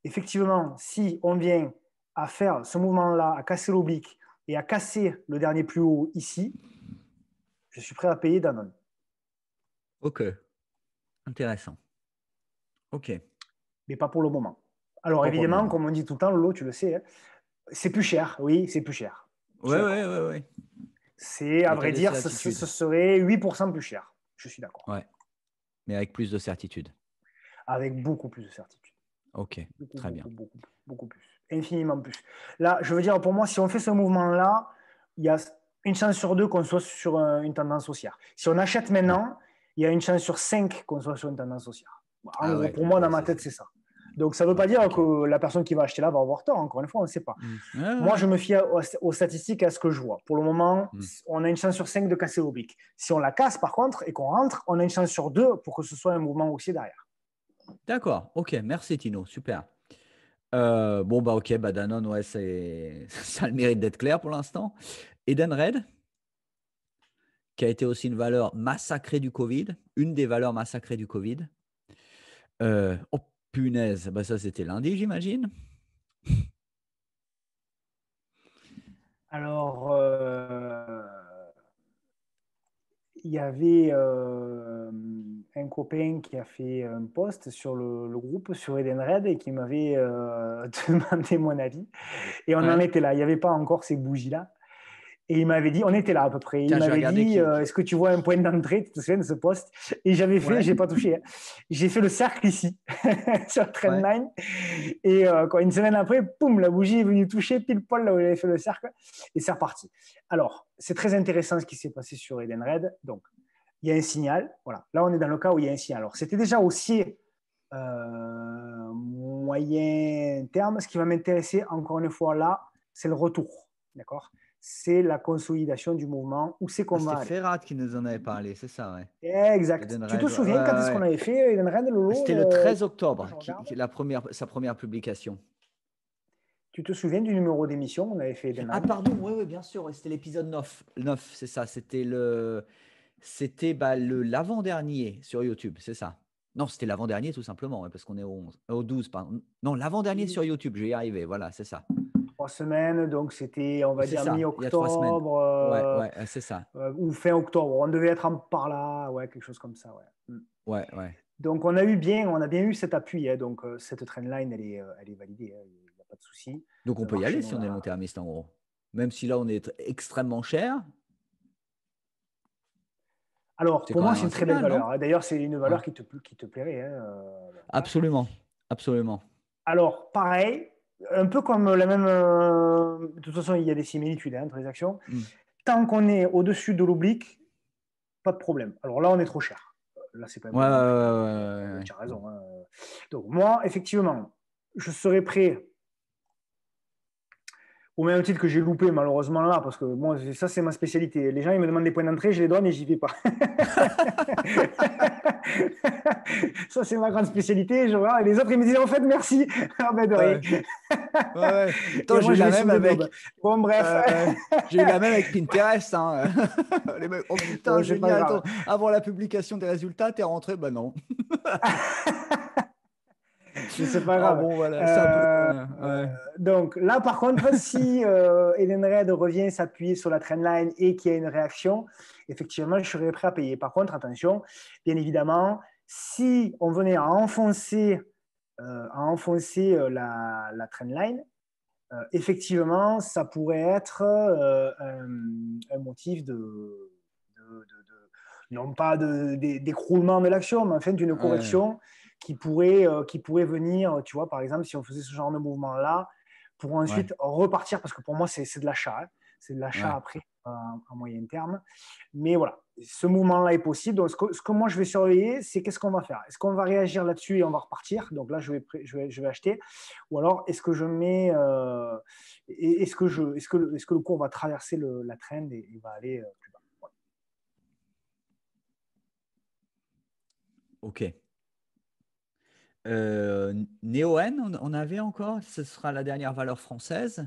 effectivement, si on vient à faire ce mouvement-là, à casser l'oblique et à casser le dernier plus haut ici, je suis prêt à payer Danone.
Ok. Intéressant. Ok.
Mais pas pour le moment. Alors
Pas pour le
évidemment,
moment.
comme on dit tout le temps, Lolo, tu le sais, hein, c'est plus cher. Oui, c'est plus cher. Je suis
Ouais, ouais,
d'accord.
ouais, ouais.
C'est, à
Mais tu as
vrai
des
dire,
certitudes.
ce serait 8% plus cher. Je suis d'accord.
Ouais. Mais avec plus de certitude.
Avec beaucoup plus de certitude.
Ok.
Beaucoup,
Très bien.
beaucoup, beaucoup, beaucoup plus. Infiniment plus. Là, je veux dire, pour moi, si on fait ce mouvement-là, il y a une chance sur deux qu'on soit sur une tendance haussière. Si on achète
Ouais.
maintenant, il y a une chance sur cinq qu'on soit sur une tendance haussière. En
Ah
gros,
ouais.
pour
Donc,
moi,
ouais,
dans ma
c'est
tête,
ça.
c'est ça. Donc, ça ne veut pas
Ouais.
dire
Ok.
que la personne qui va acheter là va avoir tort. Encore une fois, on ne sait pas.
Mm. Ouais,
Moi, je
ouais.
me fie aux statistiques et à ce que je vois. Pour le moment,
Mm.
on a une chance sur 5 de casser l'oblique. Si on la casse, par contre, et qu'on rentre, on a une chance sur 2 pour que ce soit un mouvement haussier derrière.
D'accord. Ok. Merci, Tino. Super. Bon, bah, ok. Bah, Danone, ouais, ça a le mérite d'être clair pour l'instant. Edenred, qui a été aussi une valeur massacrée du Covid, une des valeurs massacrées du Covid. Oh, punaise. Bah, ça, c'était lundi, j'imagine.
Alors, il y avait un copain qui a fait un post sur le groupe, sur Edenred, et qui m'avait demandé mon avis. Et on en
Ouais.
était là. Il n'y avait pas encore ces bougies-là. Et il m'avait dit, on était là à peu près. Il
Tiens, je vais
m'avait
regarder
dit, est-ce que tu vois un point d'entrée? Tu te souviens de ce poste? Et j'avais fait,
Ouais,
j'ai pas touché, hein. J'ai fait le cercle ici, sur
ouais.
Trendline. Et quoi, une semaine après, poum, la bougie est venue toucher pile poil là où j'avais fait le cercle. Et c'est reparti. Alors, c'est très intéressant ce qui s'est passé sur Edenred. Donc, il y a un signal. Voilà. Là, on est dans le cas où il y a un signal. Alors, c'était déjà haussier moyen terme. Ce qui va m'intéresser, encore une fois, là, c'est le retour. D'accord? C'est la consolidation du mouvement. Où c'est
Ah,
qu'on va
c'était
aller?
Ferrat qui nous en avait parlé, c'est ça, ouais.
Exact. Tu te
Edenred, ouais, ouais,
souviens quand est-ce qu'on
ouais.
avait fait Edenred, Lolo?
C'était le 13
Moi,
octobre,
je regarde.
sa première publication.
Tu te souviens du numéro d'émission? On avait fait
Ah,
Edenred.
pardon, oui, oui, bien sûr, ouais, c'était l'épisode 9. 9, c'est ça, c'était bah, l'avant-dernier sur YouTube, c'est ça. Non, c'était l'avant-dernier tout simplement, ouais, parce qu'on est au 11, au 12, pardon. Non, l'avant-dernier sur YouTube, je vais y arriver, voilà, c'est ça.
3 semaines, donc c'était, on
Oui,
va
c'est
dire,
ça, il y a 3 semaines.
mi-octobre
Ouais, ouais, c'est ça.
ou fin octobre. On devait être par là, ouais, quelque chose comme ça, ouais.
Ouais, ouais.
Donc on a bien eu cet appui, hein, donc cette trendline, elle est validée, hein, il n'y a pas de souci.
Donc on
Le
peut y
marché
aller
nous
si on est
l'a.
long-termiste en gros. Même si là on est extrêmement cher,
Alors,
c'est
pour
quand
moi,
même
c'est
un
une très belle
signal, non?
valeur, hein. D'ailleurs, c'est une
Ouais.
valeur qui te plairait, hein, voilà.
Absolument, absolument.
Alors, pareil, un peu comme la même. De toute façon, il y a des similitudes, hein, entre les actions.
Mm.
Tant qu'on est au-dessus de l'oblique, pas de problème. Alors là, on est trop cher. Là, c'est pas un
Ouais, ouais,
problème,
ouais, ouais,
tu as raison, hein. Donc, moi, effectivement, je serais prêt. Au même titre que j'ai loupé malheureusement là, parce que moi, ça c'est ma spécialité. Les gens ils me demandent des points d'entrée, je les donne et j'y vais pas. Ça c'est ma grande spécialité. Je vois. Et les autres ils me disent en fait merci. Ah ben de rien.
ouais. Ouais, ouais.
Et
Attends, j'ai
moi
eu
je
la
vais sur
même
des blobs.
avec.
Bon bref.
J'ai eu la même avec Pinterest, hein. Les mecs, oh putain,
Bon, c'est pas
génial.
grave.
Attends, avant la publication des résultats, t'es rentré? Bah non.
Mais c'est pas
Ah
grave.
bon, voilà, c'est un peu.
Euh,
Ouais.
donc là, par contre, si Edenred revient s'appuyer sur la trendline et qu'il y a une réaction, effectivement, je serais prêt à payer. Par contre, attention, bien évidemment, si on venait à enfoncer la trendline, effectivement, ça pourrait être un motif non pas d'écroulement de l'action, mais en fait d'une
Ouais.
correction qui pourrait venir, tu vois, par exemple, si on faisait ce genre de mouvement-là, pour
Ouais.
ensuite repartir, parce que pour moi, c'est de l'achat, hein. C'est de l'achat
Ouais.
après, à moyen terme. Mais voilà, ce mouvement-là est possible. Donc, ce que moi, je vais surveiller, c'est qu'est-ce qu'on va faire. Est-ce qu'on va réagir là-dessus et on va repartir? Donc là, je vais acheter. Ou alors, est-ce que je mets. Est-ce que le cours va traverser la trend et va aller plus bas? Ouais.
Ok. Neoen, on avait encore, ce sera la dernière valeur française.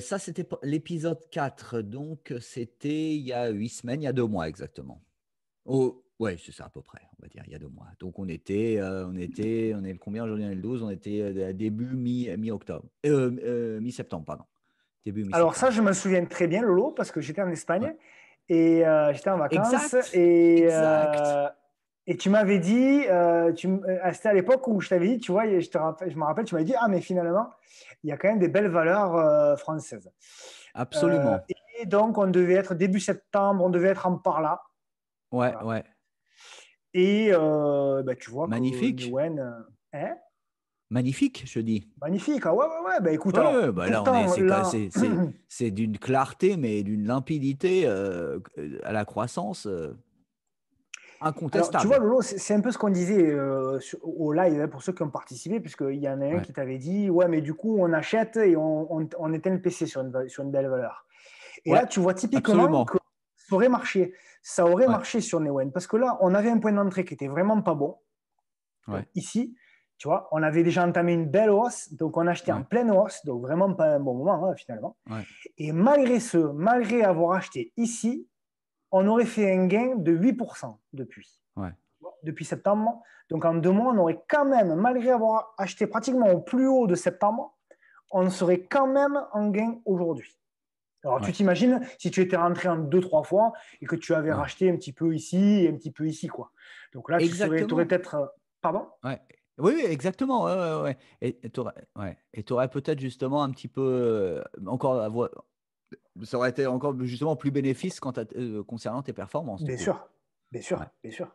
Ça, c'était l'épisode 4, donc c'était il y a 8 semaines, il y a 2 mois exactement. Oh, ouais, c'est ça à peu près, on va dire, il y a 2 mois. Donc on est le combien aujourd'hui? On est le 12, on était début mi-octobre, mi-septembre, pardon. Début
Alors, ça,
mi-septembre.
je me souviens très bien, Lolo, parce que j'étais en
Ouais.
Espagne et j'étais en vacances
Exact, exact.
et tu m'avais dit, c'était à l'époque où je t'avais dit, tu vois, je me rappelle, tu m'avais dit, ah, mais finalement, il y a quand même des belles valeurs françaises.
Absolument.
Et donc, on devait être début septembre, on devait être en par là.
Ouais,
Voilà.
ouais.
Et bah, tu vois que
Magnifique.
Newen, hein,
Magnifique, je dis.
magnifique. Ah ouais, ouais, ouais. Bah, écoute,
Ouais,
alors,
ouais, bah là,
pourtant, là,
c'est d'une clarté, mais d'une limpidité à la croissance
alors, tu vois,
incontestable.
Lolo, c'est un peu ce qu'on disait au live, hein, pour ceux qui ont participé, puisqu'il y en a un
Ouais,
qui t'avait dit, ouais, mais du coup, on achète et on éteint le PC sur une belle valeur. Et
ouais,
là, tu vois typiquement que
absolument.
ça aurait marché. Ça aurait
Ouais,
marché sur Newen, parce que là, on avait un point d'entrée qui était vraiment pas bon. Donc
ouais,
ici, tu vois, on avait déjà entamé une belle hausse, donc on achetait en
ouais,
pleine hausse, donc vraiment pas un bon moment, hein, finalement.
ouais,
Et malgré avoir acheté ici, on aurait fait un gain de 8%
ouais,
depuis septembre. Donc en 2 mois, on aurait quand même, malgré avoir acheté pratiquement au plus haut de septembre, on serait quand même en gain aujourd'hui. Alors tu
ouais,
t'imagines si tu étais rentré en 2, 3 fois et que tu avais
ouais.
racheté un petit peu ici et un petit peu ici, quoi. Donc là, tu aurais
Exactement.
peut-être. Pardon?
Ouais. Oui, oui, exactement. Ouais, ouais, ouais. Et tu aurais peut-être justement un petit peu encore ça aurait été encore justement plus bénéfice concernant tes performances du
Bien
coup.
sûr, bien
Ouais.
sûr, bien sûr.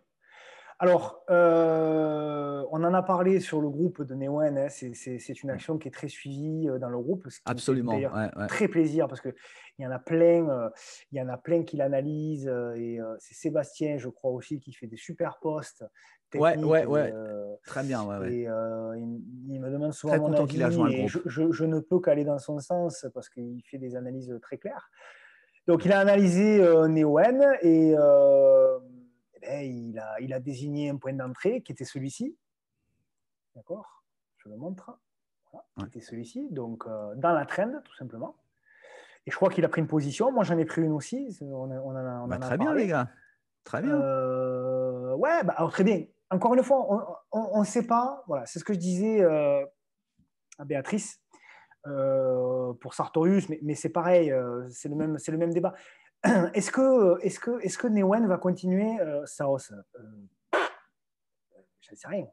Alors, on en a parlé sur le groupe de Neoen, hein. C'est une
Ouais.
action qui est très suivie dans le groupe, ce qui me fait
Absolument.
d'ailleurs
Ouais, ouais.
très plaisir parce qu'il y en a il y en a plein qui l'analysent et c'est Sébastien, je crois aussi, qui fait des super posts
Ouais,
techniques
ouais, ouais. Très bien, ouais, ouais.
et il me demande souvent
Très
mon
content qu'il a
avis
joint le
et
groupe.
je ne peux qu'aller dans son sens parce qu'il fait des analyses très claires. Donc, il a analysé Neoen et eh ben, il a désigné un point d'entrée qui était celui-ci. D'accord? Je le montre. Voilà, qui
Ouais.
était celui-ci. Donc, dans la trend, tout simplement. Et je crois qu'il a pris une position. Moi, j'en ai pris une aussi. On
Bah,
en a
très bien, les
parlé.
gars. Très bien.
Ouais, bah, alors, très bien. encore une fois, on ne sait pas. Voilà, c'est ce que je disais à Béatrice pour Sartorius, mais c'est pareil, c'est le même débat. Est-ce que Newen va continuer sa hausse J'en sais rien.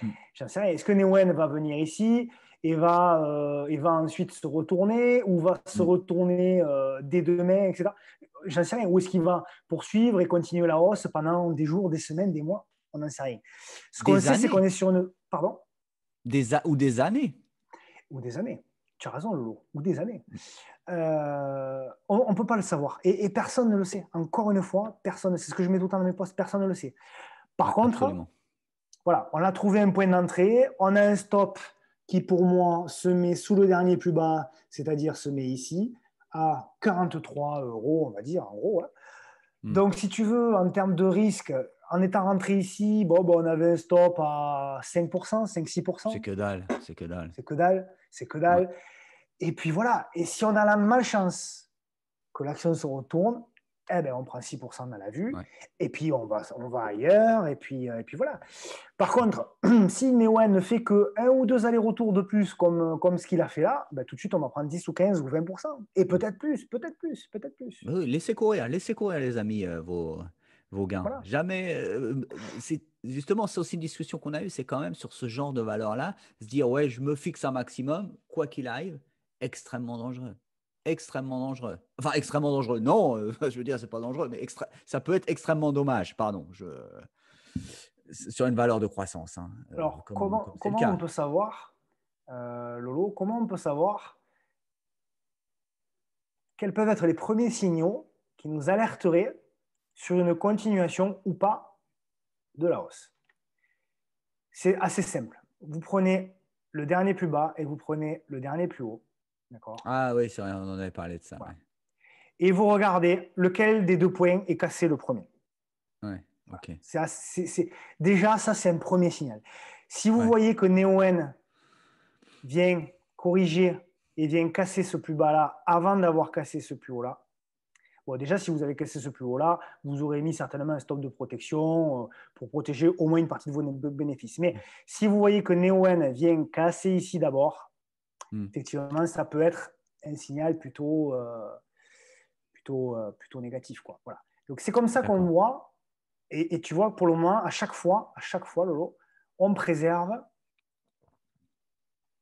Mm.
J'en sais rien. Est-ce que Newen va venir ici et va ensuite se retourner ou va se
Mm.
retourner dès demain, etc. J'en sais rien. Ou est-ce qu'il va poursuivre et continuer la hausse pendant des jours, des semaines, des mois? On n'en sait rien. Ce qu'on
Des
sait, c'est qu'on
années,
est sur une... Pardon?
ou des années.
Ou des années. Tu as raison, Lolo. Ou des années. On ne peut pas le savoir. Et personne ne le sait. Encore une fois, personne. C'est ce que je mets tout le temps dans mes posts. Personne ne le sait. Par
Ouais,
contre,
absolument.
voilà, on a trouvé un point d'entrée. On a un stop qui, pour moi, se met sous le dernier plus bas, c'est-à-dire se met ici, à 43 euros, on va dire, en gros. Hein.
Mm.
Donc, si tu veux, en termes de risque, en étant rentré ici, bon, on avait un stop à 5%, 5-6%.
C'est que dalle, c'est que dalle.
C'est que dalle, c'est que
Ouais.
dalle. Et puis voilà. Et si on a la malchance que l'action se retourne, eh ben, on prend 6% dans la vue.
Ouais.
Et puis on va ailleurs. Et puis voilà. Par contre, si Neoen ne fait que un ou deux allers-retours de plus comme ce qu'il a fait là, ben, tout de suite, on va prendre 10 ou 15 ou 20%. Et
Mm.
peut-être plus, peut-être plus, peut-être plus.
Oui, laissez courir, les amis, vos gains.
Voilà.
Jamais. Justement, c'est aussi une discussion qu'on a eue, c'est quand même sur ce genre de valeur-là, se dire, ouais, je me fixe un maximum, quoi qu'il arrive, extrêmement dangereux. Extrêmement dangereux. Enfin, extrêmement dangereux. Non, je veux dire, c'est pas dangereux, mais ça peut être extrêmement dommage, pardon, sur une valeur de croissance, hein,
Alors,
comme c'est le
comment on
cas.
peut savoir, Lolo, comment on peut savoir quels peuvent être les premiers signaux qui nous alerteraient sur une continuation ou pas de la hausse? C'est assez simple. Vous prenez le dernier plus bas et vous prenez le dernier plus haut. D'accord?
Ah oui, c'est vrai, on en avait parlé de ça.
Voilà.
Ouais,
Et vous regardez lequel des deux points est cassé le premier.
ouais,
Voilà.
ok.
Déjà, ça, c'est un premier signal. Si vous
Ouais.
voyez que Neoen vient corriger et vient casser ce plus bas-là avant d'avoir cassé ce plus haut-là, bon, déjà, si vous avez cassé ce plus haut-là, vous aurez mis certainement un stop de protection pour protéger au moins une partie de vos bénéfices. Mais si vous voyez que Neoen vient casser ici d'abord,
Mm.
effectivement, ça peut être un signal plutôt négatif. Quoi. Voilà. Donc, c'est comme ça qu'on
D'accord.
voit. Et tu vois, pour le moment, à chaque fois, Lolo, on préserve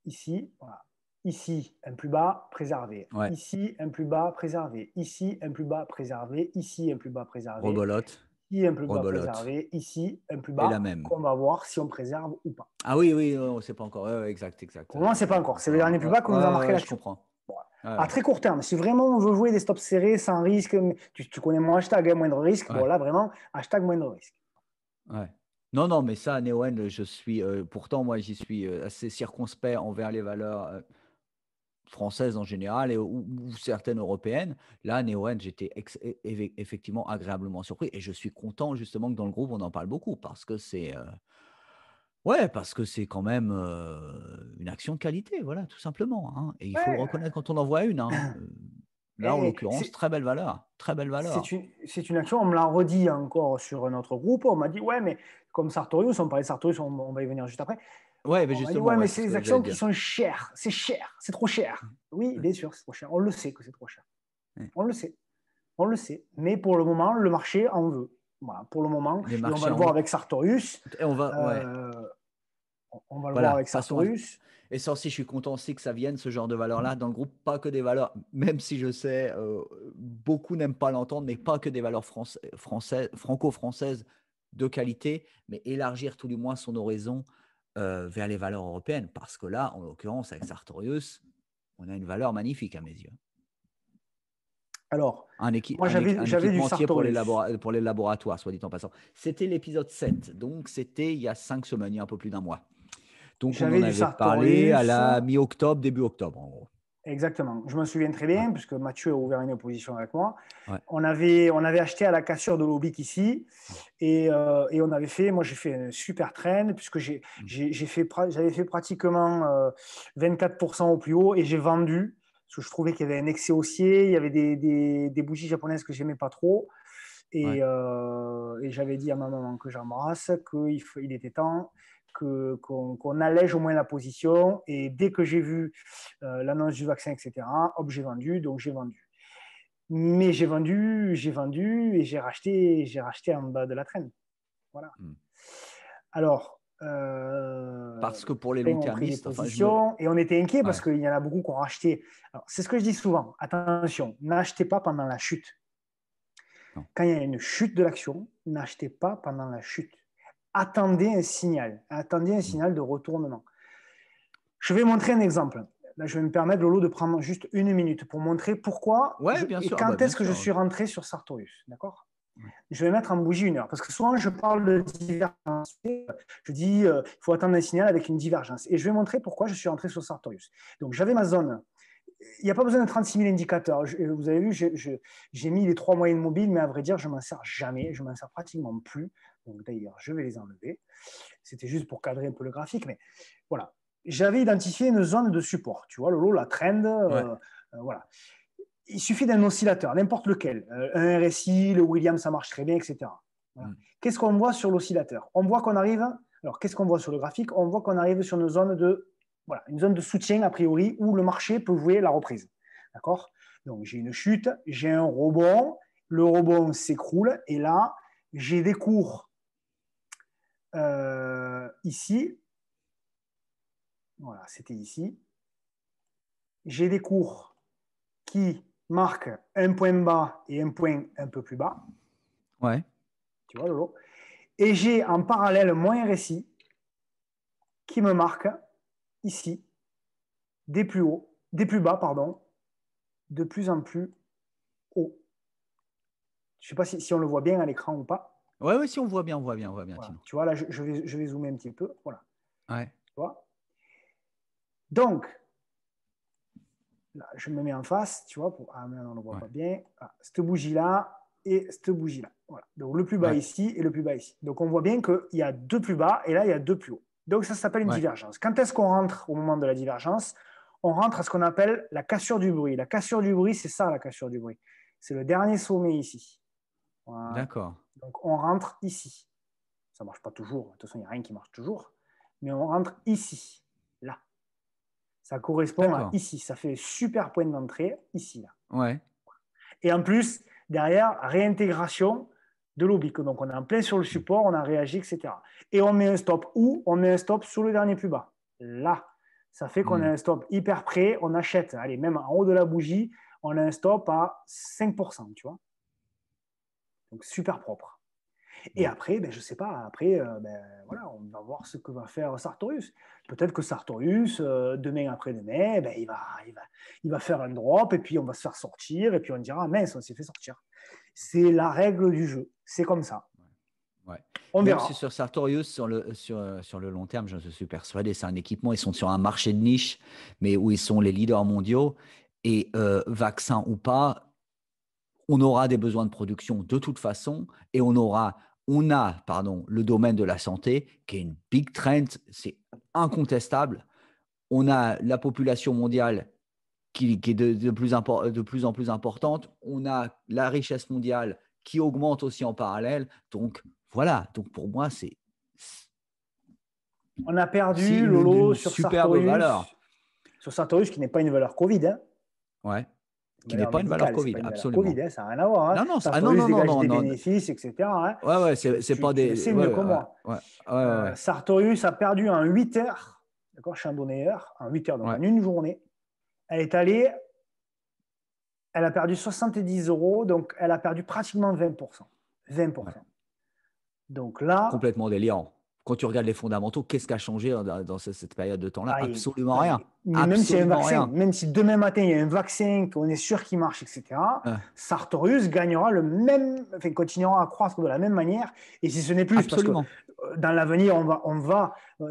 ici, voilà. Ici, un plus bas, préservé.
Ouais.
Ici, un plus bas, préservé. Ici, un plus bas, préservé. Ici, un plus bas, préservé.
Rebolote,
Ici, un plus bas,
rebolote.
préservé. Ici, un plus
Et la
bas,
même.
qu'on va voir si on préserve ou pas.
Ah oui, oui, on ne sait pas encore. Ouais, ouais, exact, exact.
Pour le moment, c'est
On
pas
n'est pas
encore. C'est le
encore.
dernier plus bas qui nous a marqué
Je
l'action.
comprends.
Bon.
Ouais,
À
ouais.
très court terme, si vraiment on veut jouer des stops serrés, sans risque, tu connais mon hashtag, hein, moindre risque, bon
Ouais,
là, vraiment, hashtag moindre risque.
ouais. Non, non, mais ça, Neoen, je suis. Pourtant, moi, j'y suis assez circonspect envers les valeurs françaises en général ou certaines européennes. Là, Neoen, j'étais effectivement agréablement surpris et je suis content justement que dans le groupe, on en parle beaucoup parce que c'est. Ouais, parce que c'est quand même, une action de qualité, voilà, tout simplement, hein, et il faut le
Ouais,
reconnaître quand on en voit une, hein, là, en
et
l'occurrence, très belle valeur, très belle valeur.
c'est une action, on me l'a redit encore sur notre groupe, on m'a dit, ouais, mais comme Sartorius, on parlait de Sartorius, on va y venir juste après,
Ouais, mais
on m'a dit,
justement,
ouais,
ouais,
mais
c'est
c'est
ce
des
que j'allais
actions qui
dire.
sont chères, c'est trop cher. Oui,
Ouais,
bien sûr, c'est trop cher, on le sait que c'est trop cher,
ouais.
on le sait, on le sait, mais pour le moment, le marché en veut. Voilà, pour le moment,
Les
et on va
marchés
le
en
voir
haut
avec Sartorius,
et on va ouais,
euh, on va le voir
voilà,
avec
passons à
Sartorius.
et ça aussi, je suis content aussi que ça vienne, ce genre de valeurs-là, dans le groupe, pas que des valeurs même si je sais, beaucoup n'aiment pas l'entendre, mais pas que des valeurs franco-françaises de qualité, mais élargir tout du moins son horizon, vers les valeurs européennes. Parce que là, en l'occurrence, avec Sartorius, on a une valeur magnifique à mes yeux.
Alors,
Un,
moi,
un
j'avais du
équipementier
Sartorius.
pour les laboratoires, soit dit en passant. C'était l'épisode 7, donc c'était il y a 5 semaines, il y a un peu plus d'un mois. Donc on
J'avais
en
du
avait parlé à
Sartorius.
la mi-octobre, début octobre, en gros.
Exactement. Je me souviens très
Ouais,
bien, puisque Mathieu a ouvert une opposition avec moi.
ouais.
On avait acheté à la cassure de l'Oblique ici, et on avait fait, moi j'ai fait une super traîne, puisque
Mm.
j'avais fait pratiquement 24% au plus haut, et j'ai vendu, parce que je trouvais qu'il y avait un excès haussier, il y avait des bougies japonaises que j'aimais pas trop,
Ouais.
Et j'avais dit à ma maman que j'embrasse qu'il était temps qu'on allège au moins la position. Et dès que j'ai vu l'annonce du vaccin, etc., hop, j'ai vendu, donc j'ai vendu. Mais j'ai vendu et j'ai racheté en bas de la traîne. Voilà.
Hmm.
Alors,
Parce que pour les
certains ont pris des
long-termistes, enfin, je me.
positions et on était inquiets parce
Ouais.
qu'il y en a beaucoup qui ont racheté. Alors, c'est ce que je dis souvent. Attention, n'achetez pas pendant la chute.
Non.
Quand il y a une chute de l'action, n'achetez pas pendant la chute. Attendez un signal. Attendez un
Hmm.
signal de retournement. Je vais montrer un exemple. Là, je vais me permettre, Lolo, de prendre juste une minute pour montrer pourquoi
Ouais, bien
et
sûr. Ah bah,
quand
bien
est-ce que je
sûr.
suis rentré sur Sartorius. D'accord?
Ouais.
Je vais mettre en bougie 1 heure. Parce que souvent, je parle de divergence. Je dis il faut attendre un signal avec une divergence. Et je vais montrer pourquoi je suis rentré sur Sartorius. Donc, j'avais ma zone. Il n'y a pas besoin de 36 000 indicateurs. Vous avez vu, j'ai mis les 3 moyennes mobiles, mais à vrai dire, je ne m'en sers jamais. Je ne m'en sers pratiquement plus. Donc, d'ailleurs, je vais les enlever. C'était juste pour cadrer un peu le graphique. Mais voilà. J'avais identifié une zone de support. Tu vois, Lolo, la trend.
Ouais.
Voilà. Il suffit d'un oscillateur, n'importe lequel. Un RSI, le Williams, ça marche très bien, etc. Voilà.
Hmm.
Qu'est-ce qu'on voit sur l'oscillateur? On voit qu'on arrive. Alors, qu'est-ce qu'on voit sur le graphique? On voit qu'on arrive sur une zone de soutien, a priori, où le marché peut jouer la reprise. D'accord? Donc, j'ai une chute, j'ai un rebond, le rebond s'écroule, et là, j'ai des cours ici. Voilà, c'était ici. J'ai des cours qui marquent un point bas et un point un peu plus bas.
Ouais.
Tu vois, Lolo? Et j'ai en parallèle mon RSI qui me marque ici des plus hauts, des plus bas, pardon, de plus en plus hauts. Je ne sais pas si on le voit bien à l'écran ou pas.
Ouais, ouais, si on voit bien, on voit bien, on voit bien,
Voilà.
Tino.
Tu vois, là, je vais zoomer un petit peu. Voilà.
Ouais.
Tu vois? Donc, là, je me mets en face, tu vois, pour. Ah, mais on ne le voit
Ouais.
pas bien. Ah, cette bougie-là et cette bougie-là. Voilà. Donc, le plus bas
Ouais.
ici et le plus bas ici. Donc, on voit bien qu'il y a 2 plus bas et là, il y a 2 plus hauts. Donc, ça s'appelle une
Ouais.
divergence. Quand est-ce qu'on rentre au moment de la divergence? On rentre à ce qu'on appelle la cassure du bruit. La cassure du bruit, c'est ça, la cassure du bruit. C'est le dernier sommet ici. Voilà.
D'accord.
Donc, on rentre ici. Ça ne marche pas toujours. De toute façon, il n'y a rien qui marche toujours. Mais on rentre ici, là. Ça correspond à
D'accord.
ici. Ça fait super point d'entrée, ici, là.
Ouais.
Et en plus, derrière, réintégration de l'oblique. Donc, on est en plein sur le
Hmm.
support, on a réagi, etc. Et on met un stop où? On met un stop sur le dernier plus bas. Là. Ça fait qu'on a
Hmm.
un stop hyper près. On achète, allez, même en haut de la bougie, on a un stop à 5%, tu vois. Donc, super propre. Et
Bon.
après, ben, je ne sais pas, après, voilà, on va voir ce que va faire Sartorius. Peut-être que Sartorius, demain après-demain, ben, il va faire un drop et puis on va se faire sortir et puis on dira, mince, on s'est fait sortir. C'est la règle du jeu. C'est comme ça.
Ouais.
On
Même si
verra.
sur Sartorius, sur le long terme, je suis persuadé, c'est un équipement, ils sont sur un marché de niche, mais où ils sont les leaders mondiaux. Et vaccin ou pas, on aura des besoins de production de toute façon, et on a, pardon, le domaine de la santé qui est une big trend, c'est incontestable. On a la population mondiale qui est de plus en plus importante. On a la richesse mondiale qui augmente aussi en parallèle. Donc, voilà. Donc, pour moi, c'est
On a
aussi
perdu Lolo
une superbe valeur.
Sur Sartorius qui n'est pas une valeur Covid, hein,
Ouais.
une
Qui n'est
valeur
pas une valeur
médicale, c'est
Covid,
pas une valeur Covid,
absolument.
hein, ça n'a rien à voir. Hein.
Non, non, ah non,
Sartorius
non, non,
dégage
non,
des
non.
bénéfices, etc. Hein.
Ouais, ouais, c'est pas
Tu le
des.
sais
Ouais,
mieux que
ouais,
moi.
ouais, ouais, ouais,
Sartorius a perdu en 8 heures, d'accord, je suis un donneur, en 8 heures, donc
ouais.
en une journée. Elle est allée, elle a perdu 70 euros, donc elle a perdu pratiquement 20%.
Ouais.
20%. Donc là,
Complètement délirant. Quand tu regardes les fondamentaux, qu'est-ce qui a changé dans cette période de temps-là?
pareil,
Absolument rien.
pareil. Mais même s'il y a un
Absolument
vaccin,
rien.
même si demain matin il y a un vaccin, qu'on est sûr qu'il marche, etc.,
Euh,
Sartorius gagnera le même, enfin, continuera à croître de la même manière, et si ce n'est plus, parce que
absolument.
dans l'avenir,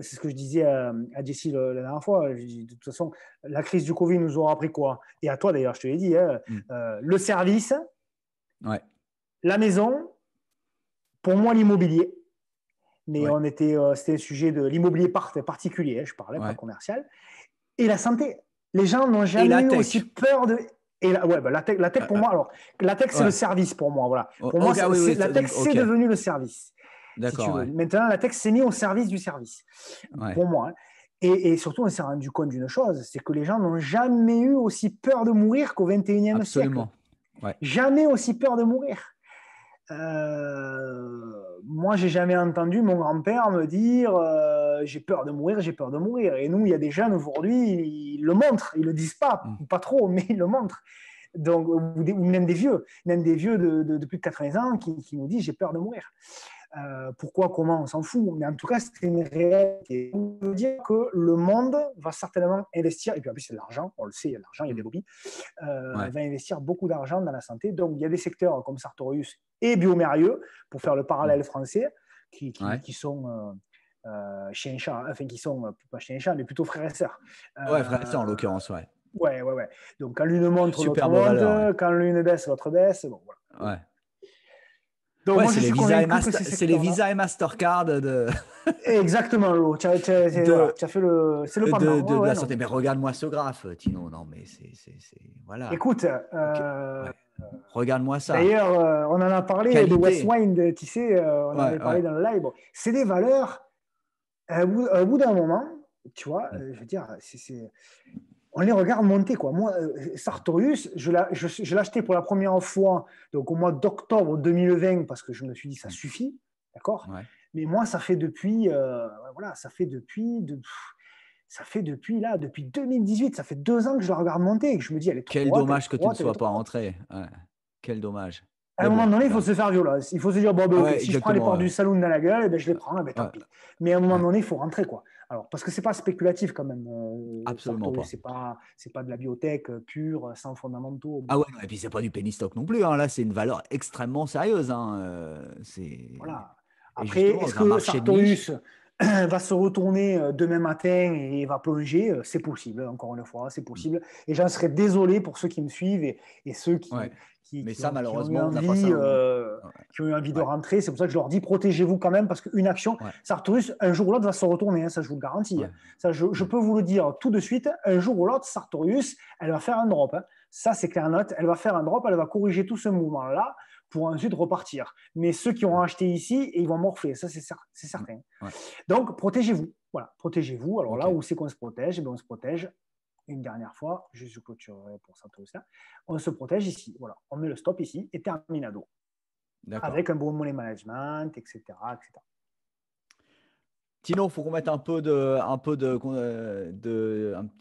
c'est ce que je disais à Jessie la dernière fois, je dis, de toute façon, la crise du Covid nous aura appris quoi? Et à toi d'ailleurs, je te l'ai dit, hein,
Mm.
le service,
Ouais,
la maison, pour moi l'immobilier, mais
ouais,
c'était un sujet de l'immobilier particulier, hein, je parlais, pas
ouais.
commercial, et la santé. Les gens n'ont
Et
jamais
la
eu aussi
tech.
peur de. Et la tech pour moi, alors, la tech, c'est le service pour moi. Voilà. Pour moi, la tech, c'est devenu le service. Si tu veux. Maintenant, la tech s'est mise au service du service. Pour moi. Hein. Et surtout, on s'est rendu compte d'une chose, c'est que les gens n'ont jamais eu aussi peur de mourir qu'au XXIe siècle.
Ouais.
Jamais aussi peur de mourir. Moi, j'ai jamais entendu mon grand-père me dire j'ai peur de mourir, j'ai peur de mourir. Et nous, il y a des jeunes aujourd'hui, ils le montrent, ils le disent pas trop, mais ils le montrent. Donc, ou même des vieux de plus de 80 ans qui nous disent j'ai peur de mourir. Pourquoi, comment, on s'en fout. Mais en tout cas, c'est une réalité. On veut dire que le monde va certainement investir, et puis en plus, c'est de l'argent, on le sait, il y a de l'argent, il y a des lobbies, va investir beaucoup d'argent dans la santé. Donc, il y a des secteurs comme Sartorius et Biomérieux, pour faire le parallèle français, qui sont chien et chat, enfin, qui sont pas chien et chat, mais plutôt frères et sœurs.
Frères et sœurs en l'occurrence,
Ouais. Donc, quand l'une monte, l'autre monte, quand l'une baisse, l'autre baisse. Bon, voilà.
Ouais. Donc, moi, c'est les Visa et Mastercard de.
Exactement, Lolo. Tu as fait le. C'est le pendant.
De la santé. Mais regarde-moi ce graphe, Tino. Non, mais c'est. Voilà.
Écoute.
Regarde-moi ça.
D'ailleurs, on en a parlé de Westwind, tu sais, on en avait parlé dans le live. C'est des valeurs, au bout d'un moment, tu vois, je veux dire, on les regarde monter, quoi. Moi, Sartorius, je l'ai acheté pour la première fois donc au mois d'octobre 2020 parce que je me suis dit ça suffit, d'accord. Mais moi, ça fait depuis, depuis 2018, ça fait 2 ans que je la regarde monter et que je me dis elle est trop
Quel dommage que tu ne sois pas rentré. Quel dommage.
À un moment donné, il faut se faire violence. Il faut se dire, si je prends les portes du saloon dans la gueule, je les prends, tant pis. Mais à un moment donné, il faut rentrer, quoi. Alors, parce que c'est pas spéculatif quand même.
Absolument pas.
C'est pas de la biotech pure, sans fondamentaux.
Ah ouais, et puis c'est pas du penny stock non plus. Hein. Là, c'est une valeur extrêmement sérieuse.
Voilà. Après, est-ce que Sartorius va se retourner demain matin et va plonger? C'est possible, encore une fois, c'est possible. Et j'en serais désolé pour ceux qui me suivent et ceux qui
malheureusement,
qui ont eu envie de rentrer. C'est pour ça que je leur dis protégez-vous quand même parce qu'une action, Sartorius, un jour ou l'autre, va se retourner. Hein, ça, je vous le garantis. Hein. Ça, je peux vous le dire tout de suite. Un jour ou l'autre, Sartorius, elle va faire un drop. Hein. Ça, c'est clair net. Elle va faire un drop. Elle va corriger tout ce mouvement-là pour ensuite repartir. Mais ceux qui ont acheté ici, ils vont morfler. Ça, c'est certain. Donc, protégez-vous. Voilà, protégez-vous. Alors là où c'est qu'on se protège, on se protège. Une dernière fois, je clôturerai pour ça, tout ça. On se protège ici. Voilà, on met le stop ici et terminado. Avec un bon money management, etc.
Tino, il faut qu'on mette un petit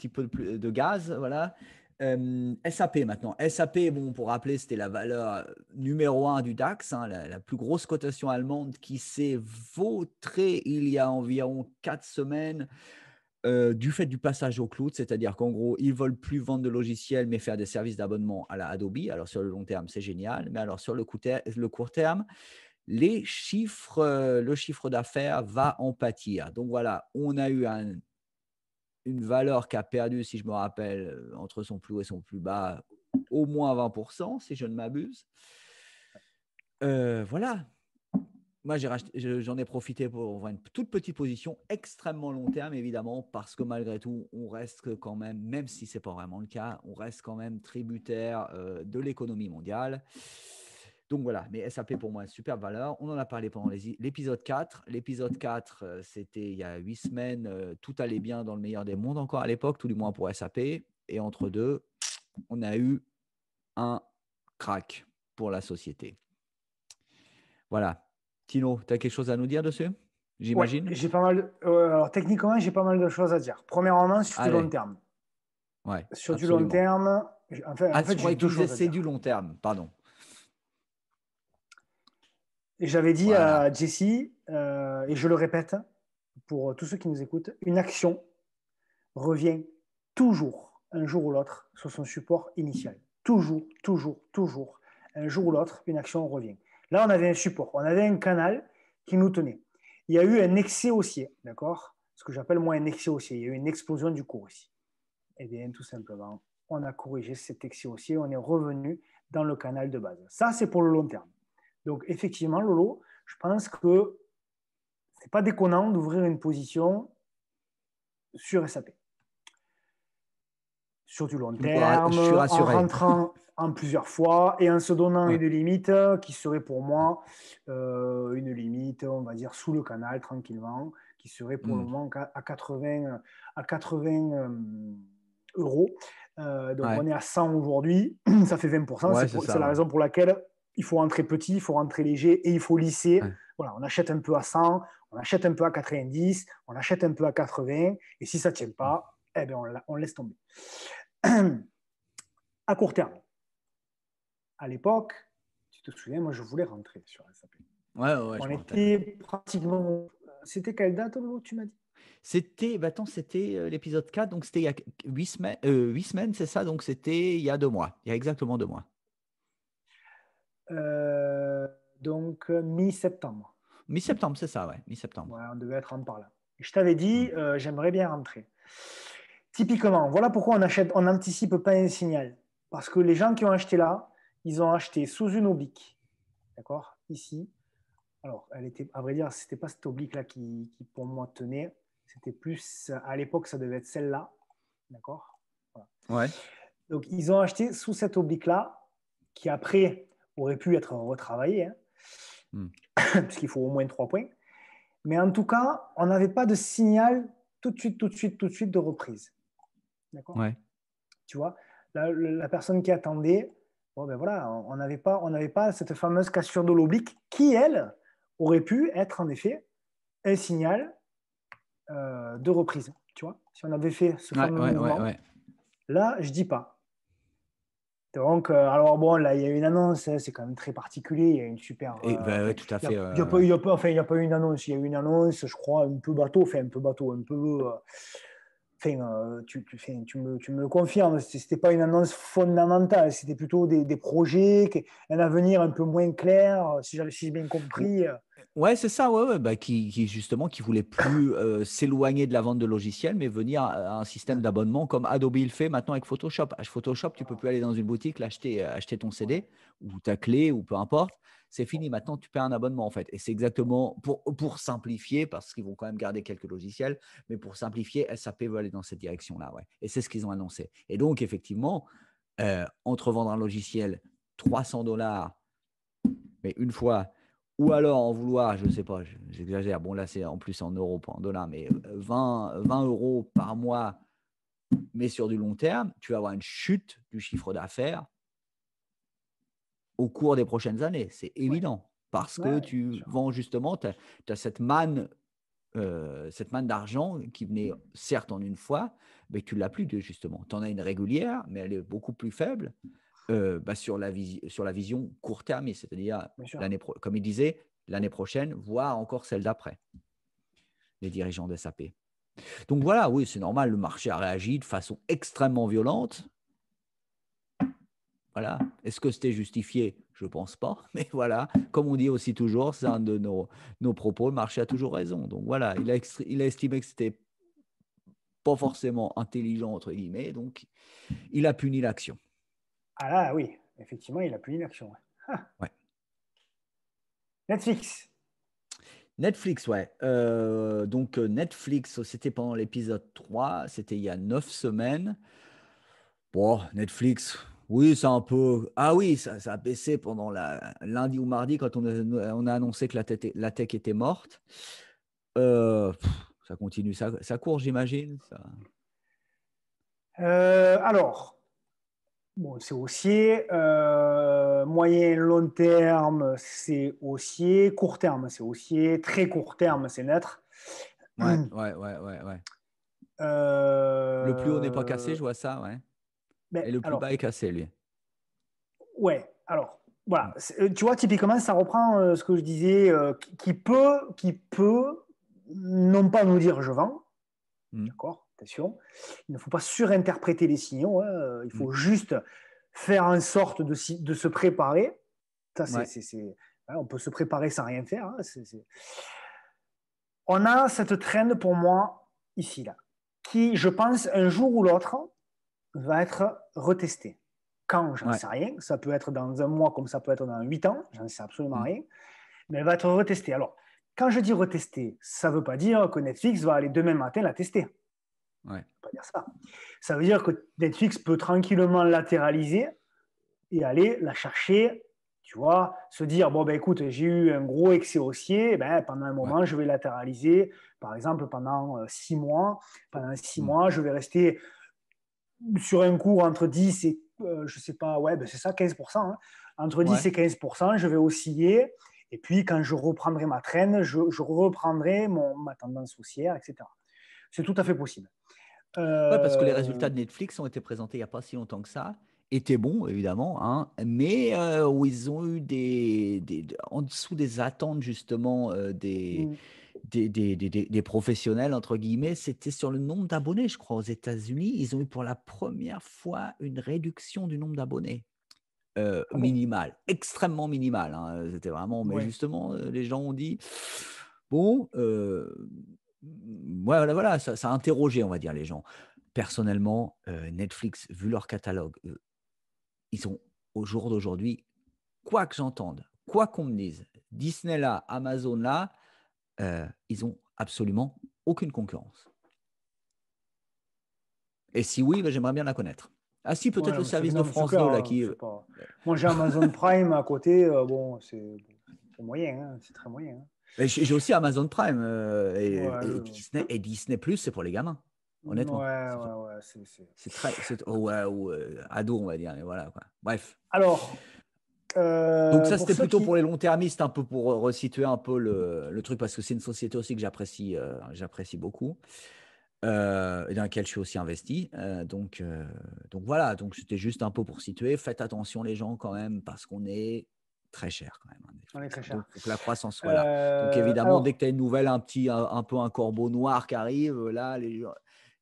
peu de gaz. Voilà. SAP maintenant. SAP, pour rappeler, c'était la valeur numéro 1 du DAX, la plus grosse cotation allemande qui s'est vautrée il y a environ 4 semaines. Du fait du passage au cloud, c'est-à-dire qu'en gros, ils ne veulent plus vendre de logiciels, mais faire des services d'abonnement à la Adobe. Alors, sur le long terme, c'est génial. Mais alors, sur le court terme, le chiffre d'affaires va en pâtir. Donc, voilà, on a eu une valeur qui a perdu, si je me rappelle, entre son plus haut et son plus bas, au moins 20%, si je ne m'abuse. Voilà. Moi, j'en ai profité pour avoir une toute petite position, extrêmement long terme, évidemment, parce que malgré tout, on reste quand même, même si ce n'est pas vraiment le cas, on reste quand même tributaire de l'économie mondiale. Donc voilà, mais SAP pour moi, super valeur. On en a parlé pendant l'épisode 4. L'épisode 4, c'était il y a 8 semaines. Tout allait bien dans le meilleur des mondes encore à l'époque, tout du moins pour SAP. Et entre deux, on a eu un crack pour la société. Voilà. Tino, tu as quelque chose à nous dire dessus, j'imagine?
J'ai pas mal. Alors techniquement, j'ai pas mal de choses à dire. Premièrement, sur du long terme. Sur absolument. Du long terme. En fait, j'ai deux choses.
C'est du long terme, pardon.
Et j'avais dit à Jessie, et je le répète pour tous ceux qui nous écoutent, une action revient toujours, un jour ou l'autre, sur son support initial. Toujours. Un jour ou l'autre, une action revient. Là, on avait un support, on avait un canal qui nous tenait. Il y a eu un excès haussier, d'accord? Ce que j'appelle moi un excès haussier. Il y a eu une explosion du cours ici. Eh bien, tout simplement, on a corrigé cet excès haussier, on est revenu dans le canal de base. Ça, c'est pour le long terme. Donc, effectivement, Lolo, je pense que ce n'est pas déconnant d'ouvrir une position sur SAP. sur du long
Je
terme,
suis
en
rassuré.
rentrant en plusieurs fois et en se donnant
Ouais.
une limite qui serait pour moi une limite, on va dire, sous le canal, tranquillement, qui serait pour le
Hmm.
moment à 80 euros. Donc
Ouais.
on est à 100 aujourd'hui, ça fait 20%.
Ouais,
C'est
ça,
la
ouais.
raison pour laquelle il faut rentrer petit, il faut rentrer léger et il faut lisser.
Ouais.
Voilà, on achète un peu à 100, on achète un peu à 90, on achète un peu à 80, et si ça ne tient pas, eh bien on laisse tomber. À court terme, à l'époque, tu te souviens, moi je voulais rentrer sur SAP.
Ouais, ouais, ouais, je
On
me rappelle. Ouais.
était pratiquement. C'était quelle date, Lolo, tu m'as dit?
C'était, bah attends, c'était l'épisode 4, donc c'était il y a 8 semaines, 8 semaines, c'est ça, donc c'était il y a 2 mois, il y a exactement 2 mois.
Euh, donc mi-septembre.
Mi-septembre, c'est ça, ouais, mi-septembre.
Ouais, on devait être en par là. Et je t'avais
Hmm.
dit, j'aimerais bien rentrer. Typiquement, voilà pourquoi on n'anticipe pas un signal. Parce que les gens qui ont acheté là, ils ont acheté sous une oblique. D'accord? Ici. Alors, elle était, à vrai dire, c'était pas cette oblique-là qui, pour moi, tenait. C'était plus, à l'époque, ça devait être celle-là. D'accord? Voilà.
Ouais.
Donc, ils ont acheté sous cette oblique-là, qui après aurait pu être retravaillée, hein,
Hmm.
puisqu'il faut au moins 3 points. Mais en tout cas, on n'avait pas de signal tout de suite, tout de suite, tout de suite de reprise. D'accord?
Ouais.
Tu vois, la personne qui attendait, bon, ben voilà, on n'avait pas cette fameuse cassure de l'oblique qui, elle, aurait pu être en effet un signal de reprise. Tu vois, si on avait fait ce
Ouais,
fameux
ouais, ouais,
mouvement,
ouais.
là, je dis pas. Donc, alors bon, là, il y a une annonce, hein, c'est quand même très particulier. Il y a une super.
Et, bah,
Enfin,
ouais, tout à
il n'y a,
fait.
il y a pas, il y a pas- enfin, il y a pas eu une annonce. Il y a eu une annonce, je crois, un peu bateau, enfin, un peu bateau, un peu. Enfin, tu me le confirmes, ce n'était pas une annonce fondamentale, c'était plutôt des projets, un avenir un peu moins clair, si j'ai bien compris.
Ouais, c'est ça, ouais, ouais, bah, justement, qui voulait plus s'éloigner de la vente de logiciels, mais venir à un système d'abonnement comme Adobe le fait maintenant avec Photoshop. Avec Photoshop, tu peux plus aller dans une boutique, l'acheter, acheter ton CD ou ta clé ou peu importe. C'est fini. Maintenant, tu paies un abonnement en fait. Et c'est exactement pour simplifier, parce qu'ils vont quand même garder quelques logiciels, mais pour simplifier, SAP veut aller dans cette direction-là, ouais. Et c'est ce qu'ils ont annoncé. Et donc, effectivement, entre vendre un logiciel 300 $, mais une fois, ou alors en vouloir, je ne sais pas, j'exagère, bon là c'est en plus en euros, pas en dollars, mais 20 euros par mois, mais sur du long terme, tu vas avoir une chute du chiffre d'affaires au cours des prochaines années. C'est
Ouais,
évident, parce que
ouais, bien
tu
sûr.
vends justement, tu as cette manne d'argent qui venait certes en une fois, mais tu ne l'as plus justement. Tu en as une régulière, mais elle est beaucoup plus faible. Bah, sur la vision court terme, c'est-à-dire
Bien sûr.
comme il disait, l'année prochaine, voire encore celle d'après, les dirigeants de SAP. Donc voilà, oui, c'est normal, le marché a réagi de façon extrêmement violente. Voilà. Est-ce que c'était justifié? Je ne pense pas. Mais voilà, comme on dit aussi toujours, c'est un de nos propos, le marché a toujours raison. Donc voilà, il a estimé que c'était pas forcément intelligent, entre guillemets, donc il a puni l'action.
Ah là, oui, effectivement, il a plus l'action. Ouais. Ah,
Ouais.
Netflix.
Netflix, ouais. Donc Netflix, c'était pendant l'épisode 3, c'était il y a 9 semaines. Bon, Netflix, oui, c'est un peu. Ah oui, ça a baissé pendant lundi ou mardi quand on a annoncé que la tech était morte. Ça continue, ça court, j'imagine.
Alors, bon, c'est haussier. Moyen, long terme, c'est haussier. Court terme, c'est haussier. Très court terme, c'est neutre.
Ouais, ouais, ouais, ouais, ouais. Le plus haut n'est pas cassé,
Euh,
je vois ça, ouais. Et
mais
le plus
alors,
bas est cassé, lui.
ouais, alors, voilà. Tu vois, typiquement, ça reprend ce que je disais, qui peut non pas nous dire je vends,
Mm,
d'accord, attention. Il ne faut pas surinterpréter les signaux, hein, il
mm.
faut juste faire en sorte de se préparer. Ça,
Ouais,
on peut se préparer sans rien faire, hein, On a cette trend pour moi, ici, là, qui, je pense, un jour ou l'autre, va être retestée. Quand, j'en
ouais.
sais rien. Ça peut être dans un mois comme ça peut être dans 8 ans. J'en sais absolument
Mm,
rien. Mais elle va être retestée. Alors, quand je dis retestée, ça ne veut pas dire que Netflix va aller demain matin la tester.
ouais.
pas dire ça. Ça veut dire que Netflix peut tranquillement latéraliser et aller la chercher, tu vois, se dire, bon, ben écoute, j'ai eu un gros excès haussier, ben, pendant un
Ouais.
moment, je vais latéraliser, par exemple, pendant 6 mois. Pendant 6
Mm.
mois, je vais rester sur un cours entre 10 et, je sais pas, ouais, ben c'est ça, 15%. Hein. Entre 10
Ouais.
et 15%, je vais osciller. Et puis, quand je reprendrai ma traîne, je reprendrai ma tendance haussière, etc. C'est tout à fait possible.
Ouais, parce que les
Euh,
résultats de Netflix ont été présentés il n'y a pas si longtemps que ça, étaient bons, évidemment, hein, mais où ils ont eu en dessous des attentes, justement, des professionnels, entre guillemets, c'était sur le nombre d'abonnés, je crois, aux États-Unis. Ils ont eu pour la première fois une réduction du nombre d'abonnés.
ah bon?
Minimale, extrêmement minimale, hein, c'était vraiment, mais
Ouais.
justement, les gens ont dit, bon, voilà, voilà, ça a interrogé, on va dire, les gens. Personnellement, Netflix, vu leur catalogue, ils sont au jour d'aujourd'hui, quoi que j'entende, quoi qu'on me dise, Disney là, Amazon là, ils ont absolument aucune concurrence. Et si oui, bah, j'aimerais bien la connaître. Ah si, peut-être
Ouais,
le
mais
service de
non, mais c'est
France
clair,
2 là
hein,
qui,
c'est pas. Moi, j'ai Amazon Prime à côté. Bon, c'est moyen, hein, c'est très moyen. Hein.
mais j'ai aussi Amazon Prime
Ouais,
et Disney Plus, c'est pour les gamins, honnêtement.
ouais, ouais, ouais,
C'est très, oh, ouais, ou ado, on va dire, mais voilà quoi. Bref.
Alors,
Donc ça,
pour
c'était
ceux
plutôt pour
qui.
les long-termistes, un peu pour resituer un peu le truc, parce que c'est une société aussi que j'apprécie beaucoup, et dans laquelle je suis aussi investi. Donc voilà, donc c'était juste un peu pour situer. Faites attention les gens quand même, parce qu'on est très cher quand même, hein,
On est
Netflix.
très
Donc
cher.
il faut que la croissance soit là. Donc évidemment, dès que
Alors,
tu as une nouvelle, un peu un corbeau noir qui arrive, là,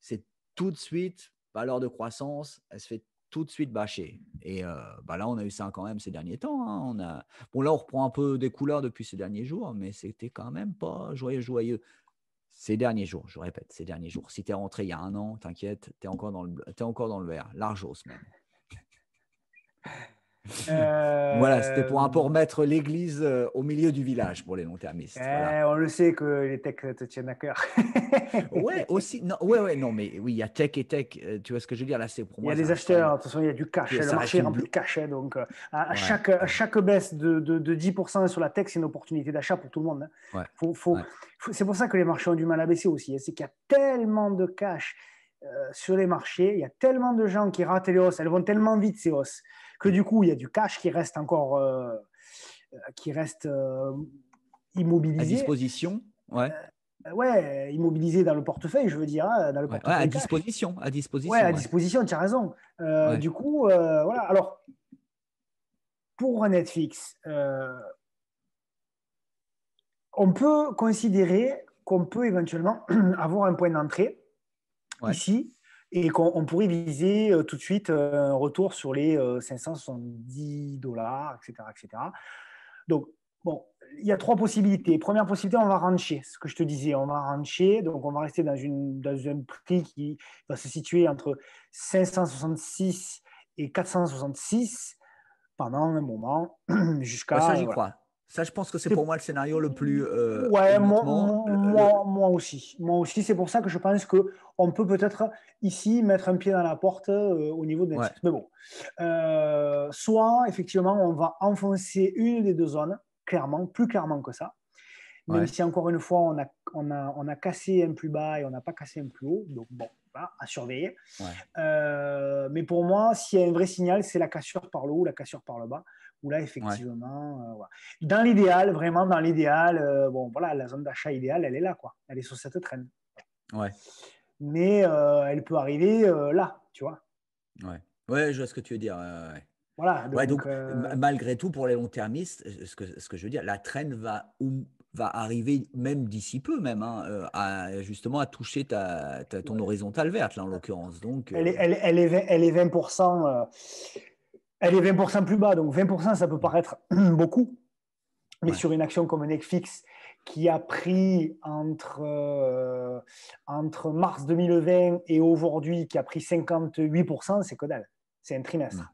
c'est tout de suite, valeur de croissance, elle se fait tout de suite bâcher. Et bah là, on a eu ça quand même ces derniers temps. Hein. Bon, là, on reprend un peu des couleurs depuis ces derniers jours, mais c'était quand même pas joyeux, joyeux. Ces derniers jours, je répète, ces derniers jours. Si tu es rentré il y a un an, t'inquiète, tu es encore dans le vert, largos même. Voilà, c'était pour un peu
euh,
remettre l'église au milieu du village pour les long-termistes. Voilà.
on le sait que les techs te tiennent à cœur.
Ouais, aussi. Non, ouais, non, mais oui, il y a tech et tech. Tu vois ce que je veux dire? Là, c'est pour
Il y
moi,
a
ça
des
reste quand même.
acheteurs, de toute façon, il y a du cash. Le
Ça reste
marché est
une.
rempli de cash. Hein, donc,
Ouais,
à
ouais,
chaque baisse de 10% sur la tech, c'est une opportunité d'achat pour tout le monde. Hein.
ouais, ouais.
C'est pour ça que les marchés ont du mal à baisser aussi. Hein. C'est qu'il y a tellement de cash sur les marchés, il y a tellement de gens qui ratent les hausses, elles vont tellement vite ces hausses, que du coup, il y a du cash qui reste encore qui reste
À
immobilisé.
disposition. Ouais.
Ouais, immobilisé dans le portefeuille, je veux dire, hein, dans le
Ouais, à
portefeuille cash.
disposition. À
Ouais, à
disposition, ouais.
disposition, tu as raison.
Ouais.
Du coup, voilà. Alors, pour Netflix, on peut considérer qu'on peut éventuellement avoir un point d'entrée
Ouais.
ici et qu'on pourrait viser tout de suite un retour sur les 570 $, etc., etc. Donc, bon, il y a trois possibilités. Première possibilité, on va rancher, ce que je te disais, on va rancher, donc on va rester dans un prix qui va se situer entre 566 et 466 pendant un moment,
Ouais, ça,
jusqu'à...
j'y
voilà.
crois. Ça, je pense que c'est
C'est
pour moi le scénario le plus,
Ouais,
honnêtement,
moi aussi. Moi aussi, c'est pour ça que je pense qu'on peut peut-être ici mettre un pied dans la porte au niveau de
ouais,
Netflix. Mais bon, soit effectivement, on va enfoncer une des deux zones, clairement, plus clairement que ça. Même
ouais,
si encore une fois, on a cassé un plus bas et on n'a pas cassé un plus haut. Donc bon, voilà, à surveiller.
ouais,
Mais pour moi, s'il y a un vrai signal, c'est la cassure par le haut, la cassure par le bas, où là,
ouais,
effectivement, voilà. Dans l'idéal, vraiment dans l'idéal, bon, voilà, la zone d'achat idéale, elle est là, quoi. Elle est sur cette traîne.
ouais,
Mais elle peut arriver là, tu vois.
ouais. Ouais, je vois ce que tu veux dire. Ouais, ouais, ouais.
Voilà,
Ouais,
donc,
donc, malgré tout, pour les long-termistes, ce que je veux dire, la traîne va arriver même d'ici peu, même, hein, justement à toucher ton horizontale verte, là, en l'occurrence. Donc,
elle est 20%, elle est 20% plus bas. Donc 20%, ça peut paraître beaucoup. Mais
ouais.
sur une action comme Netflix, qui a pris entre mars 2020 et aujourd'hui, qui a pris 58%, c'est que dalle. C'est un
Hmm.
trimestre.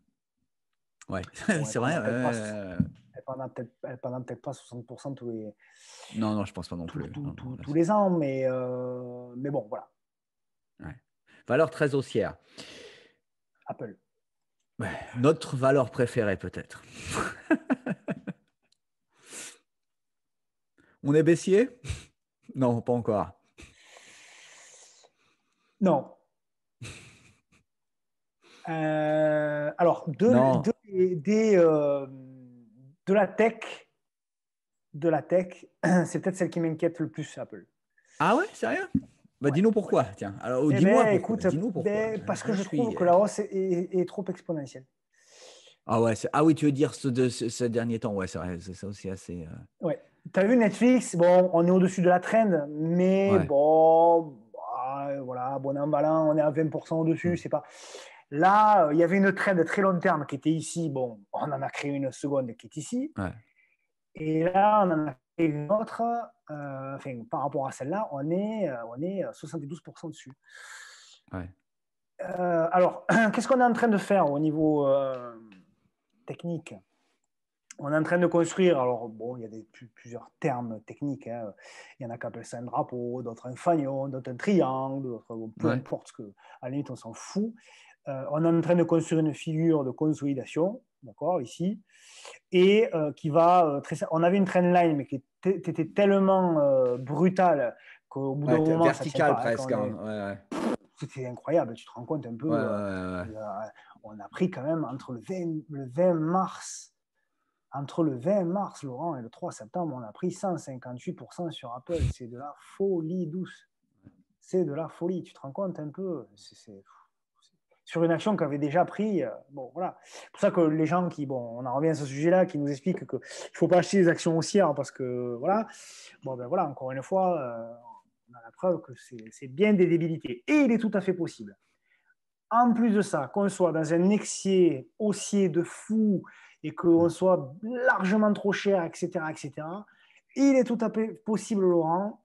Ouais,
Bon,
c'est vrai.
elle pendant peut-être pas 60%
Non, non, je pense pas non plus. Non, non, là,
tous les ans, mais bon, voilà.
ouais. Valeur très haussière.
Apple.
Ouais, notre valeur préférée peut-être. On est baissier? Non, pas encore.
Non. Alors,
Non.
de la tech, c'est peut-être celle qui m'inquiète le plus, Apple.
Ah ouais, sérieux? Bah,
Ouais,
dis-nous
ouais.
pourquoi. Tiens, alors
Eh
dis-moi
bien,
pourquoi.
écoute,
Dis-nous pourquoi.
parce que
Là,
je
je
trouve
suis.
que la hausse est trop exponentielle.
Ah ouais, ah oui, tu veux dire ce dernier temps. Ouais, c'est vrai, c'est ça aussi assez.
Ouais. Tu as vu Netflix, bon, on est au-dessus de la trend, mais
Ouais.
bon, voilà, bon an, mal an, on est à 20% au-dessus,
Hmm.
c'est pas. Là, il y avait une trend de très long terme qui était ici, bon, on en a créé une seconde qui est ici,
Ouais.
et là, on en a créé une autre, enfin, par rapport à celle-là, on est 72% dessus.
Ouais.
Alors, qu'est-ce qu'on est en train de faire au niveau technique? On est en train de construire, alors bon, il y a plusieurs termes techniques, hein. Il y en a qui appellent ça un drapeau, d'autres un fanion, d'autres un triangle, d'autres, bon, peu
Ouais.
importe, à la limite on s'en fout. On est en train de construire une figure de consolidation, d'accord, ici, et qui va, on avait une trendline, mais qui était tellement brutale qu'au bout d'un
Ouais,
moment, ça ne tient
vertical
pas, hein, quand
presque.
on
Hein.
est.
Ouais,
C'était incroyable, tu te rends compte un
ouais,
peu,
ouais, ouais.
on a pris quand même le 20 mars entre le 20 mars, Laurent, et le 3 septembre, on a pris 158% sur Apple. C'est de la folie douce. C'est de la folie. Tu te rends compte un peu? Sur une action qu'avait déjà pris. Bon, voilà. C'est pour ça que les gens qui, bon, on en revient à ce sujet-là, qui nous expliquent qu'il ne faut pas acheter des actions haussières parce que, voilà. Bon, ben voilà, encore une fois, on a la preuve que c'est bien des débilités. Et il est tout à fait possible. En plus de ça, qu'on soit dans un excès haussier de fou et qu'on soit largement trop cher, etc., etc., il est tout à fait possible, Laurent,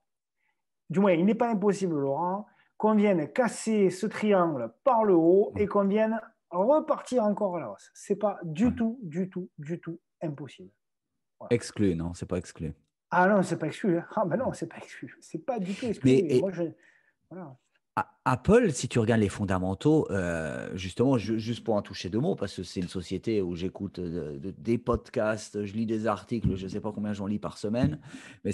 du moins, il n'est pas impossible, Laurent, qu'on vienne casser ce triangle par le haut
Ouais,
et qu'on vienne repartir encore à la hausse. Ce n'est pas
ouais.
du tout, du tout, du tout impossible. Voilà.
Exclu, non, c'est pas exclu.
Ah non, c'est pas exclu. Ah ben non, c'est pas exclu. C'est pas du tout exclu.
Mais
Et moi, voilà.
Apple, si tu regardes les fondamentaux, justement, juste pour en toucher deux mots, parce que c'est une société où j'écoute des podcasts, je lis des articles, je ne sais pas combien j'en lis par semaine, mais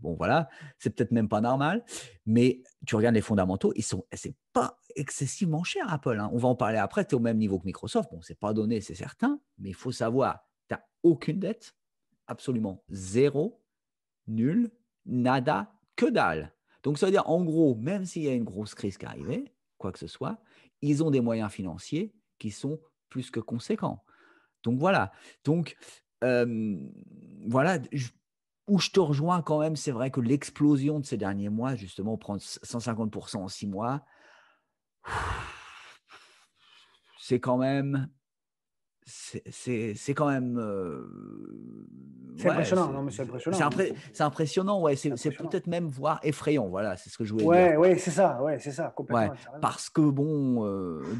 bon, voilà, c'est peut-être même pas normal, mais tu regardes les fondamentaux, c'est pas excessivement cher, Apple. Hein. On va en parler après, tu es au même niveau que Microsoft. Bon, c'est pas donné, c'est certain, mais il faut savoir, tu n'as aucune dette, absolument zéro, nul, nada, que dalle. Donc, ça veut dire, en gros, même s'il y a une grosse crise qui arrivait, quoi que ce soit, ils ont des moyens financiers qui sont plus que conséquents. Donc, voilà. Donc, voilà, où je te rejoins quand même, c'est vrai que l'explosion de ces derniers mois, justement, prendre 150% en 6 mois, c'est quand même c'est quand même
C'est
ouais,
impressionnant, non, mais c'est impressionnant. Hein.
c'est impressionnant, ouais,
C'est
c'est
impressionnant.
peut-être même voire effrayant, voilà, c'est ce que je voulais dire,
Ouais,
quoi.
ouais, c'est ça,
Ouais,
complètement, tu as raison.
parce que bon,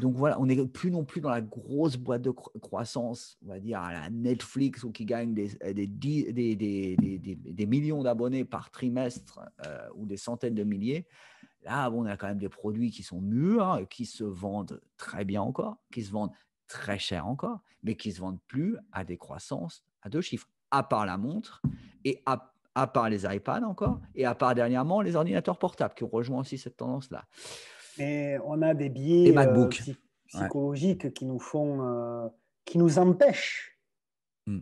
donc voilà, on n'est plus non plus dans la grosse boîte de croissance, on va dire à la Netflix, ou qui gagne des millions d'abonnés par trimestre, ou des centaines de milliers. Là, bon, on a quand même des produits qui sont mûrs, qui se vendent très bien encore, qui se vendent très cher encore, mais qui ne se vendent plus à des croissances à deux chiffres, à part la montre et à part les iPads encore, et à part dernièrement les ordinateurs portables qui ont rejoint aussi cette tendance-là.
Mais on a des
Et
biais
MacBook. Ouais.
psychologiques qui nous empêchent,
Mm.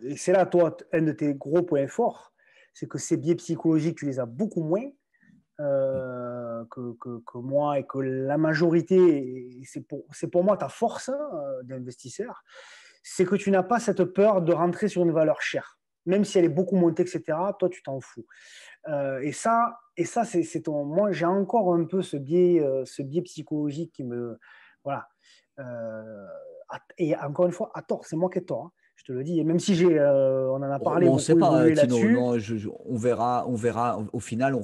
et c'est là, toi, un de tes gros points forts, c'est que ces biais psychologiques, tu les as beaucoup moins que moi et que la majorité, et c'est pour moi ta force d'investisseur, c'est que tu n'as pas cette peur de rentrer sur une valeur chère. Même si elle est beaucoup montée, etc., toi, tu t'en fous. C'est ton. Moi, j'ai encore un peu ce biais psychologique qui me. Voilà. Et encore une fois, à tort, c'est moi qui ai tort. Hein. Je te le dis. Et même si on en a parlé,
On ne sait
beaucoup
pas,
évolué
Tino.
là-dessus.
Non, on verra. Au final,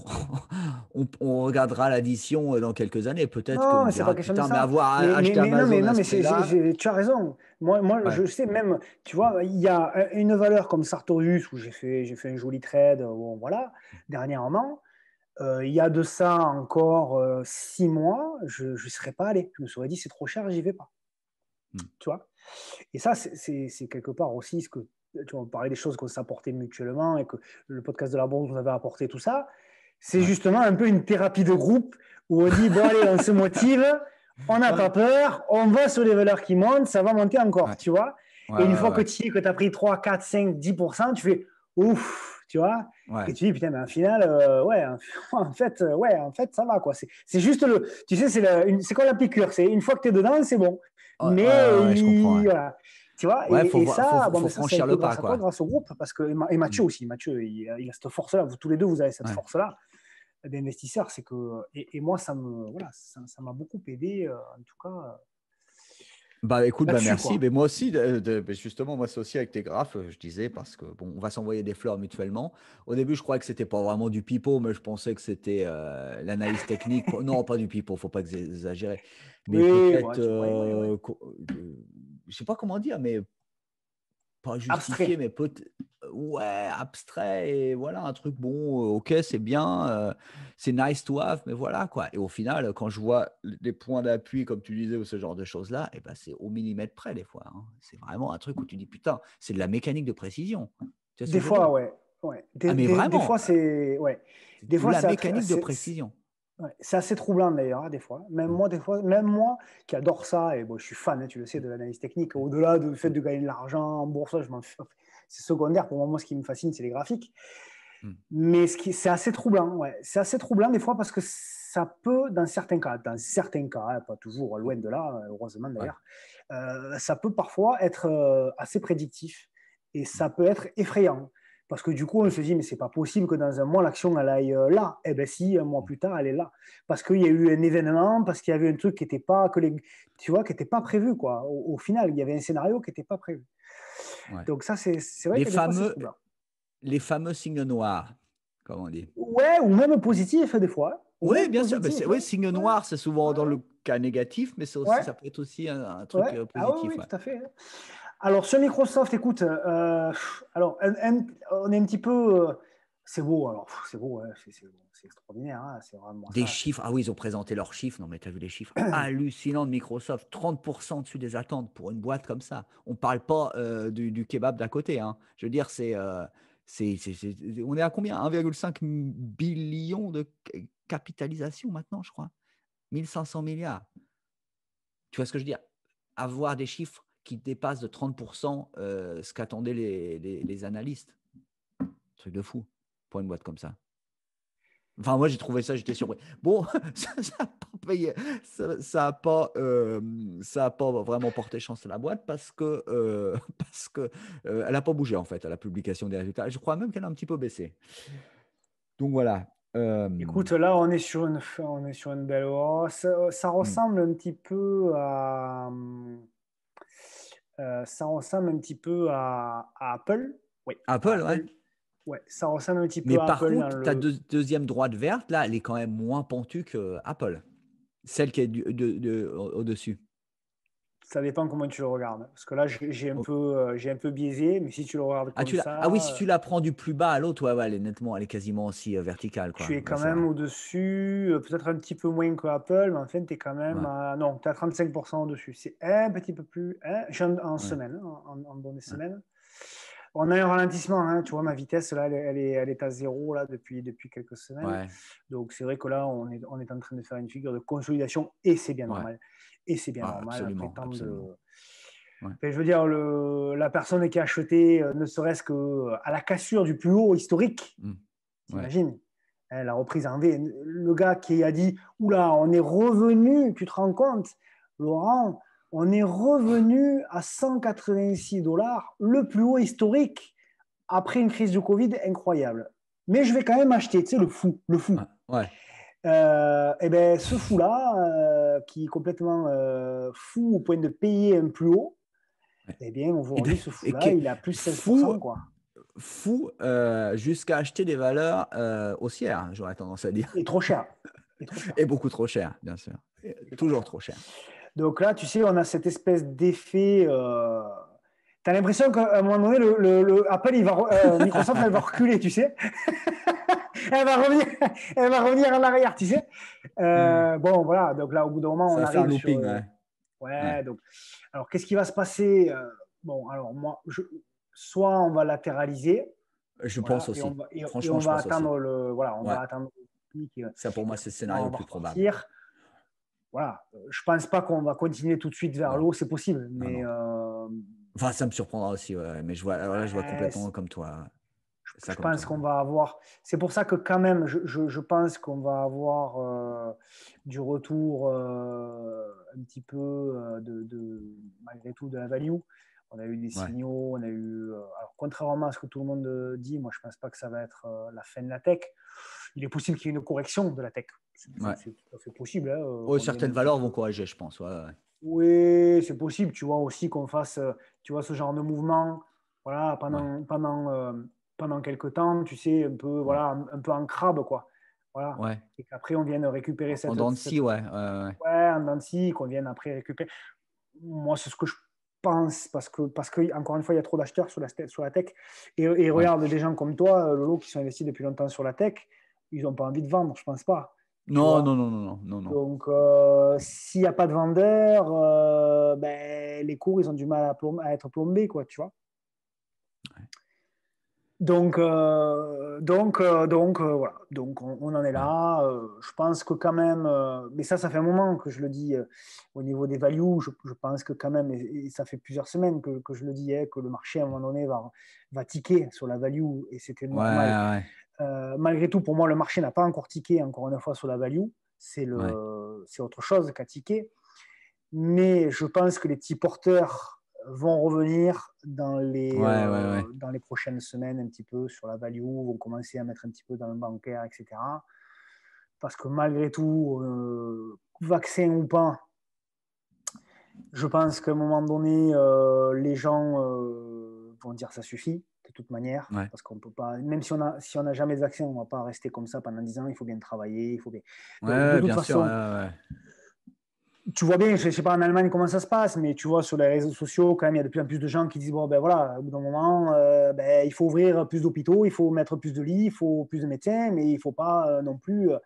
on regardera l'addition dans quelques années. Peut-être qu'on
Non,
me
mais c'est pas
dira,
question de
putain, mais
ça.
avoir
Mais,
acheté
mais non,
Amazon
mais,
à
non,
ce
mais
prix-là,
tu as raison. Moi,
ouais,
je sais même, tu vois, il y a une valeur comme Sartorius où j'ai fait un joli trade, bon, voilà, dernièrement. Il y a de ça encore 6 mois, je ne serais pas allé. Je me serais dit, c'est trop cher, j'y vais pas.
hmm,
Tu vois? Et ça, c'est quelque part aussi ce que tu vois, on parlait des choses qu'on s'apportait mutuellement et que le podcast de la bourse vous avait apporté tout ça. C'est
ouais,
justement un peu une thérapie de groupe où on dit bon, allez, on se motive, on n'a pas
ouais,
peur, on va sur les valeurs qui montent, ça va monter encore,
ouais,
tu vois.
ouais,
Et une
ouais,
fois que
ouais,
tu as pris 3, 4, 5, 10%, tu fais ouf, tu vois.
ouais.
Et tu dis, putain, mais au final, ouais, en fait, ça va, quoi. C'est juste tu sais, c'est quoi la piqûre? C'est une fois que tu es dedans, c'est bon.
Ouais, ouais, ouais, ouais, je comprends. Ouais,
Voilà. Tu vois,
ouais,
et ça, bon,
faut
mais ça, c'est un
franchir
peu
le pas,
grâce à toi,
quoi.
grâce au groupe, parce que, et
Hmm,
Mathieu aussi, Mathieu, il a cette force-là, vous tous les deux, vous avez cette
ouais.
force-là d'investisseur, c'est que, et moi, voilà, ça m'a beaucoup aidé, en tout cas,
Bah écoute, bah
là-dessus,
merci.
quoi.
Mais moi aussi, bah, justement, moi c'est aussi avec tes graphes, je disais, parce que bon, on va s'envoyer des fleurs mutuellement. Au début, je croyais que c'était pas vraiment du pipeau, mais je pensais que c'était l'analyse technique. Non, pas du pipeau, faut pas exagérer. Mais
Oui,
peut-être,
ouais, ouais.
je sais pas comment dire, mais pas justifié,
Abstrait.
mais ouais, abstrait, et voilà, un truc, bon, ok, c'est bien, c'est nice to have, mais voilà, quoi. Et au final, quand je vois les points d'appui, comme tu disais, ou ce genre de choses-là, et ben, c'est au millimètre près, des fois, hein. C'est vraiment un truc où tu dis, putain, c'est de la mécanique de précision. Tu vois ce que
Des
je veux dire?
fois, ouais. Ouais.
Ah, mais
Des
vraiment,
fois, c'est. Ouais.
c'est
Des
de
fois,
la mécanique de précision.
ouais, c'est assez troublant d'ailleurs, hein, des fois.
Mm,
Même moi qui adore ça, et bon, je suis fan, hein, tu le sais, de l'analyse technique, au-delà du fait
mm,
de gagner de l'argent en bourse, c'est secondaire. Pour moi, ce qui me fascine, c'est les graphiques.
mm,
Mais c'est assez troublant, ouais. C'est assez troublant des fois parce que ça peut, dans certains cas, hein, pas toujours, loin de là, heureusement
ouais,
d'ailleurs, ça peut parfois être assez prédictif et
mm,
ça peut être effrayant. Parce que du coup, on se dit, mais c'est pas possible que dans un mois, l'action, elle aille là. Eh bien, si, un mois
mm,
plus tard, elle est là. Parce qu'il y a eu un événement, parce qu'il y avait un truc qui n'était pas, tu vois, qui était pas prévu, quoi. Au final, il y avait un scénario qui n'était pas prévu.
ouais.
Donc, ça, c'est vrai
Les
que des fois, c'est
fameux,
troublant.
les fameux signes noirs, comme on dit.
Ouais, ou même positif, des fois. Ou
Oui,
même
bien sûr. Mais
positif,
oui,
hein.
signe
Ouais,
noir, c'est souvent dans
ouais,
le cas négatif, mais
ouais,
ça peut être aussi un truc
ouais. Ah oui,
positif.
oui,
Ouais.
tout à fait, hein. Alors, sur Microsoft, écoute, alors, on est un petit peu. C'est beau, alors, c'est beau, hein, c'est extraordinaire, hein, c'est vraiment
Des
ça.
chiffres, ah oui, ils ont présenté leurs chiffres. Non, mais tu as vu les chiffres hallucinants de Microsoft, 30% dessus des attentes pour une boîte comme ça. On ne parle pas du kebab d'à côté, hein. Je veux dire, on est à combien? 1,5 billion de capitalisation maintenant, je crois. 1500 milliards. Tu vois ce que je veux dire? Avoir des chiffres qui dépassent de 30% ce qu'attendaient les analystes. Truc de fou pour une boîte comme ça. Enfin, moi, j'ai trouvé ça, j'étais surpris. Bon, ça n'a pas payé, ça a pas vraiment porté chance à la boîte parce que, parce que elle n'a pas bougé, en fait, à la publication des résultats. Je crois même qu'elle a un petit peu baissé. Donc, voilà.
Écoute, là, on est sur une belle hausse. Ça
Hmm.
ressemble un petit peu à Apple. Oui, à
Apple, ouais.
Apple. Ouais, ça ressemble un petit
Mais
peu à
par
Apple dans
contre, ta
le.
deuxième droite verte, là, elle est quand même moins pentue que Apple. Celle qui est au-dessus.
Ça dépend comment tu le regardes. Parce que là, j'ai un peu biaisé, mais si tu le regardes comme
Ah oui,
ça,
si tu la prends du plus bas à l'autre, ouais, ouais, nettement, elle est quasiment aussi verticale,
tu
quoi.
es
Ouais,
quand
c'est
même
vrai.
au-dessus, peut-être un petit peu moins que Apple, mais en fait, tu es quand même
Ouais,
à. Non, tu es à 35% au-dessus. C'est un petit peu plus. Hein, je suis en
ouais,
semaine, hein, en bonne
ouais,
semaine. On a un ralentissement, hein, tu vois, ma vitesse, là, elle est à zéro là, depuis quelques semaines.
ouais,
Donc, c'est vrai que là, on est en train de faire une figure de consolidation et c'est bien
ouais.
normal. Et c'est bien
Ah,
normal après
absolument,
tant de.
absolument. Ouais.
Enfin, je veux dire, la personne qui a acheté, ne serait-ce qu'à la cassure du plus haut historique,
Mm. Ouais.
t'imagines, hein, la reprise en V, le gars qui a dit, oula, on est revenu, tu te rends compte, Laurent, on est revenu à 186 dollars, le plus haut historique, après une crise du Covid incroyable. Mais je vais quand même acheter, tu sais, le fou, le
Ouais.
fou.
Ouais.
Et ben, ce fou-là, qui est complètement fou au point de payer un plus haut, Eh bien,
Et,
aujourd'hui, ce
et
fou-là, il est à plus
fou,
16%, quoi.
fou jusqu'à acheter des valeurs haussières, j'aurais tendance à dire.
Et trop cher. Et trop cher.
Et beaucoup trop cher, bien sûr.
Et trop
Toujours
cher.
trop cher.
Donc là, tu sais, on a cette espèce d'effet. Tu as l'impression qu'à un moment donné, Apple, Microsoft, elle va reculer, tu sais. elle, va revenir, elle va revenir en arrière, tu sais. Bon, voilà. Donc là, au bout d'un moment, on
Ça fait un
arrive sur.
looping, ouais. Ouais.
Ouais, donc. Alors, qu'est-ce qui va se passer? Bon, alors, moi, soit on va latéraliser,
Je
voilà,
pense aussi.
et
Franchement,
on
je
va
pense aussi.
attendre voilà, on
Ouais.
va attendre le pic,
Ça, pour
et
moi, c'est le
là,
scénario
on
le
va
plus probable.
repartir. Voilà, je pense pas qu'on va continuer tout de suite vers
Non,
le haut, c'est possible,
non,
mais
non. Enfin, ça me surprendra aussi, ouais. Mais alors là, je vois complètement comme toi. Ça
je
comme
pense
toi.
qu'on va avoir. C'est pour ça que quand même, je pense qu'on va avoir du retour un petit peu malgré tout de la value. On a eu des
Ouais.
signaux, on a eu. Alors, contrairement à ce que tout le monde dit, moi, je ne pense pas que ça va être la fin de la tech. Il est possible qu'il y ait une correction de la tech. C'est
Ouais.
tout à fait possible. Hein,
Oh,
qu'on vienne
certaines
un petit
valeurs vont
peu.
corriger, je pense. Ouais, ouais.
Oui, c'est possible, tu vois, aussi qu'on fasse, tu vois, ce genre de mouvement, voilà,
Ouais.
pendant quelques temps, tu sais, un peu,
Mm.
voilà, un peu en crabe, quoi. Voilà.
Ouais.
Et qu'après, on vienne récupérer
En dents de scie, ouais. Ouais.
ouais, en dents de scie, qu'on vienne après récupérer. Moi, c'est ce que je pense, parce que, encore une fois, il y a trop d'acheteurs sur la tech. Et
Ouais.
regarde, des gens comme toi, Lolo, qui sont investis depuis longtemps sur la tech, ils n'ont pas envie de vendre, je pense pas. Tu
Non,
vois.
non, non, non, non, non, non.
Donc, s'il n'y a pas de vendeur, ben, les cours, ils ont du mal à être plombés, quoi, tu vois. Donc, voilà. Donc, on en est
Ouais.
là. Je pense que quand même, mais ça fait un moment que je le dis au niveau des values. Je pense que quand même, et ça fait plusieurs semaines que je le dis, hein, que le marché, à un moment donné, va tiquer sur la value, et c'était
Ouais,
normal.
ouais.
Malgré tout, pour moi, le marché n'a pas encore tiqué, encore une fois, sur la value.
Ouais.
C'est autre chose qu'à tiquer. Mais je pense que les petits porteurs vont revenir
Ouais, ouais, ouais.
dans les prochaines semaines un petit peu sur la value, vont commencer à mettre un petit peu dans le bancaire, etc. Parce que malgré tout, vaccin ou pas, je pense qu'à un moment donné, les gens vont dire ça suffit, de toute manière.
Ouais.
Parce qu'on peut pas, même si on n'a jamais de vaccin, on ne va pas rester comme ça pendant 10 ans, il faut bien travailler, il faut bien.
Ouais,
Donc, de
ouais,
toute
bien sûr. Ouais,
façon,
ouais.
tu vois bien, je ne sais pas en Allemagne comment ça se passe, mais tu vois sur les réseaux sociaux, quand même, il y a de plus en plus de gens qui disent, bon, ben voilà, au bout d'un moment, ben, il faut ouvrir plus d'hôpitaux, il faut mettre plus de lits, il faut plus de médecins, mais il ne faut pas non plus. Voilà.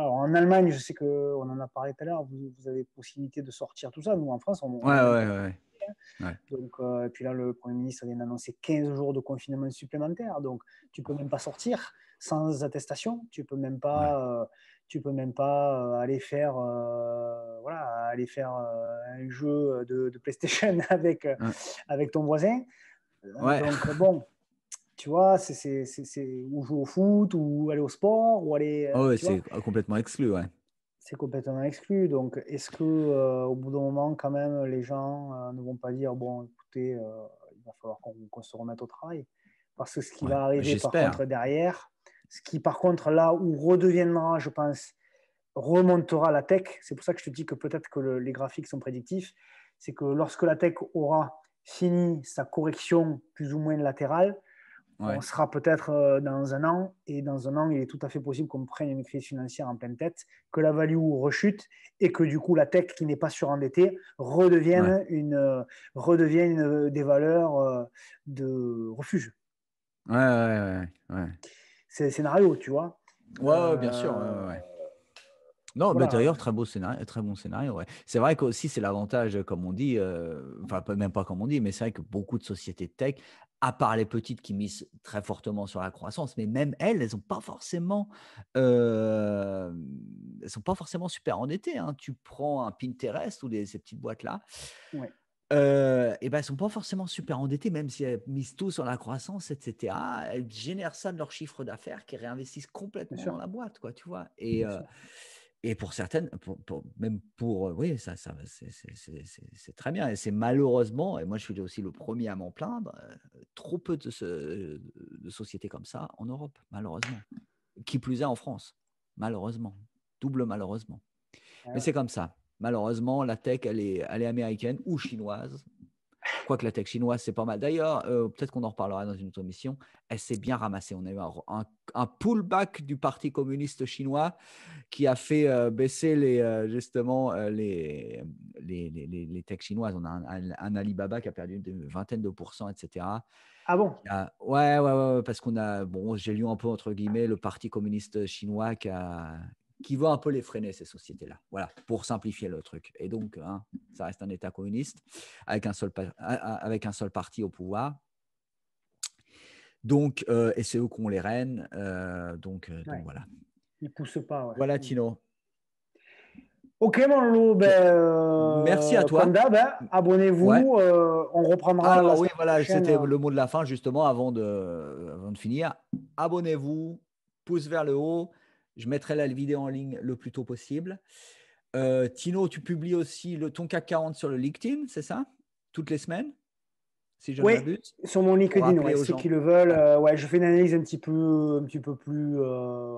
Alors, en Allemagne, je sais qu'on en a parlé tout à l'heure, vous avez possibilité de sortir tout ça. Nous, en France, on
Ouais,
n'a même
ouais,
pas.
ouais. Ouais.
Donc, et puis là, le Premier ministre vient d'annoncer 15 jours de confinement supplémentaire. Donc, tu ne peux même pas sortir sans attestation.
Ouais.
Tu peux même pas aller faire, voilà, aller faire un jeu de PlayStation
Ouais.
avec ton voisin.
Ouais.
Donc, bon, tu vois, ou jouer au foot, ou aller au sport, ou aller,
Oh, ouais,
tu vois,
c'est complètement exclu, ouais.
c'est complètement exclu. Donc, est-ce que au bout d'un moment, quand même, les gens ne vont pas dire, bon, écoutez, il va falloir qu'on se remette au travail. Parce que ce qui
Ouais.
va arriver, par
J'espère.
contre, derrière, ce qui, par contre, là où redeviendra, je pense, remontera la tech, c'est pour ça que je te dis que peut-être que les graphiques sont prédictifs, c'est que lorsque la tech aura fini sa correction plus ou moins latérale, on
Ouais.
sera peut-être dans un an, et dans un an, il est tout à fait possible qu'on prenne une crise financière en pleine tête, que la value rechute, et que du coup, la tech qui n'est pas surendettée
Ouais.
redevienne des valeurs de refuge.
Ouais, ouais, ouais, ouais.
C'est le scénario, tu vois.
Ouais, ouais, bien sûr. Ouais, ouais, ouais. Non, mais
Voilà.
d'ailleurs, très beau scénario, très bon scénario. Ouais. C'est vrai qu'aussi, c'est l'avantage, comme on dit, enfin, même pas comme on dit, mais c'est vrai que beaucoup de sociétés de tech, à part les petites qui misent très fortement sur la croissance, mais même elles, euh, elles sont pas forcément super endettées, hein. Tu prends un Pinterest ou ces petites boîtes-là,
Ouais,
et ben, elles sont pas forcément super endettées, même si elles misent tout sur la croissance, etc. Elles génèrent ça de leur chiffre d'affaires, qui réinvestissent
bien
complètement
sûr.
dans la boîte, quoi, tu vois.
Bien sûr.
Et pour certaines, même pour, oui, ça c'est très bien. Et c'est malheureusement, et moi je suis aussi le premier à m'en plaindre, trop peu de sociétés comme ça en Europe, malheureusement. Qui plus est en France, malheureusement. Double malheureusement.
Ouais,
Mais
ouais.
c'est comme ça. Malheureusement, la tech, elle est américaine ou chinoise. Quoique la tech chinoise, c'est pas mal. D'ailleurs, peut-être qu'on en reparlera dans une autre émission. Elle s'est bien ramassée. On a eu un pullback du Parti communiste chinois qui a fait baisser justement les techs chinoises. On a un Alibaba qui a perdu une vingtaine de pourcents, etc.
Ah bon?
Ouais, parce qu'on a, bon, j'ai lu un peu entre guillemets le Parti communiste chinois qui veut un peu les freiner, ces sociétés-là. Voilà, pour simplifier le truc. Et donc, hein, ça reste un État communiste avec un seul parti au pouvoir. Donc, et c'est eux qui ont les rênes. Donc voilà.
Ils ne poussent pas. Ouais.
Voilà, Tino.
Ok, mon loup.
Merci à toi.
Comme d'hab, abonnez-vous.
Ouais.
On reprendra la
Alors oui,
semaine
voilà,
prochaine.
c'était le mot de la fin, justement, avant de finir. Abonnez-vous, pouce vers le haut. Je mettrai la vidéo en ligne le plus tôt possible. Tino, tu publies aussi ton CAC 40 sur le LinkedIn, c'est ça? Toutes les semaines, si je ne
Oui,
m'abuse.
sur mon
Pour
LinkedIn,
rappeler aux
ceux
gens.
qui le veulent.
Ouais.
Je fais une analyse un petit peu plus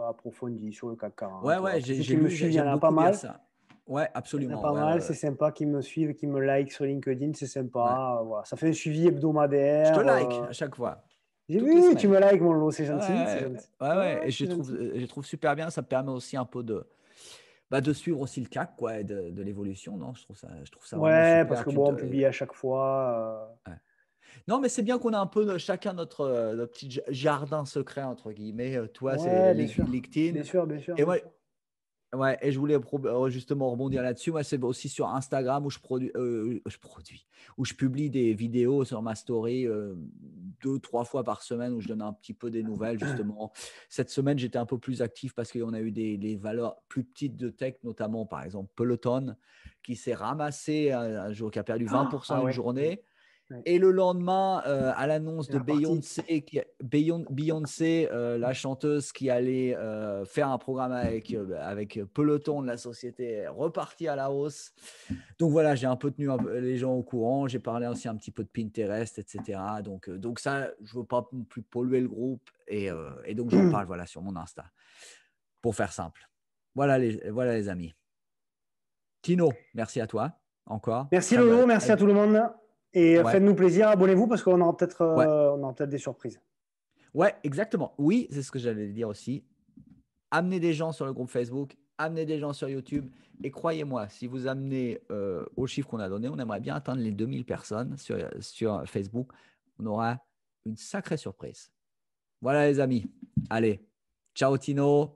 approfondie sur le CAC 40.
Ouais,
Pour ceux
j'ai
qui me
lu,
suivent, il y en
j'aime
a pas
beaucoup lire
mal.
ça. Ouais,
Il y en a
absolument.
pas mal,
Ouais.
c'est sympa qu'ils me suivent, qu'ils me like sur LinkedIn, c'est
Ouais.
sympa. Voilà. Ça fait un suivi
Je te
hebdomadaire.
like à chaque fois,
J'ai
toutes les
vu, tu
semaines.
me likes, mon lot, c'est gentil, c'est
Ouais,
gentil.
ouais. Et
C'est gentil.
je trouve super bien. Ça me permet aussi un peu de suivre aussi le CAC, quoi, et de l'évolution. Non, je trouve ça vraiment
Ouais, parce
super.
que bon, on publie à chaque fois.
Ouais. Non, mais c'est bien qu'on a un peu chacun notre petit jardin secret, entre guillemets. Toi, c'est
Ouais, bien sûr.
LinkedIn.
Bien sûr, bien sûr,
Et
bien
moi,
sûr.
ouais, et je voulais justement rebondir là-dessus. Moi, c'est aussi sur Instagram où où je publie des vidéos sur ma story 2-3 fois par semaine où je donne un petit peu des nouvelles, justement. Cette semaine, j'étais un peu plus actif parce qu'on a eu des valeurs plus petites de tech, notamment, par exemple, Peloton, qui s'est ramassé un jour, qui a perdu 20%
Ah
une
ouais,
journée.
ouais.
Et le lendemain, à l'annonce
C'est
de
reparti.
Beyoncé, la chanteuse qui allait faire un programme avec Peloton de la société, est repartie à la hausse. Donc voilà, j'ai un peu tenu les gens au courant. J'ai parlé aussi un petit peu de Pinterest, etc. Donc ça, je ne veux pas non plus polluer le groupe. Et donc j'en parle voilà, sur mon Insta, pour faire simple. Voilà les amis. Tino, merci à toi encore.
Merci Lolo, merci à tout le monde. Et
Ouais,
faites-nous plaisir, abonnez-vous parce qu'on aura peut-être
ouais.
des surprises.
Ouais, exactement. Oui, c'est ce que j'allais dire aussi. Amenez des gens sur le groupe Facebook, amenez des gens sur YouTube. Et croyez-moi, si vous amenez au chiffre qu'on a donné, on aimerait bien atteindre les 2000 personnes sur Facebook. On aura une sacrée surprise. Voilà les amis. Allez, ciao Tino.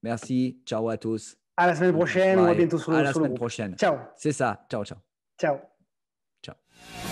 Merci. Ciao à tous.
À la semaine
Bonne fin de
prochaine ou à
soirée.
bientôt
À la
sur le
semaine
groupe.
prochaine.
Ciao.
C'est ça. Ciao, ciao.
Ciao.
Ciao.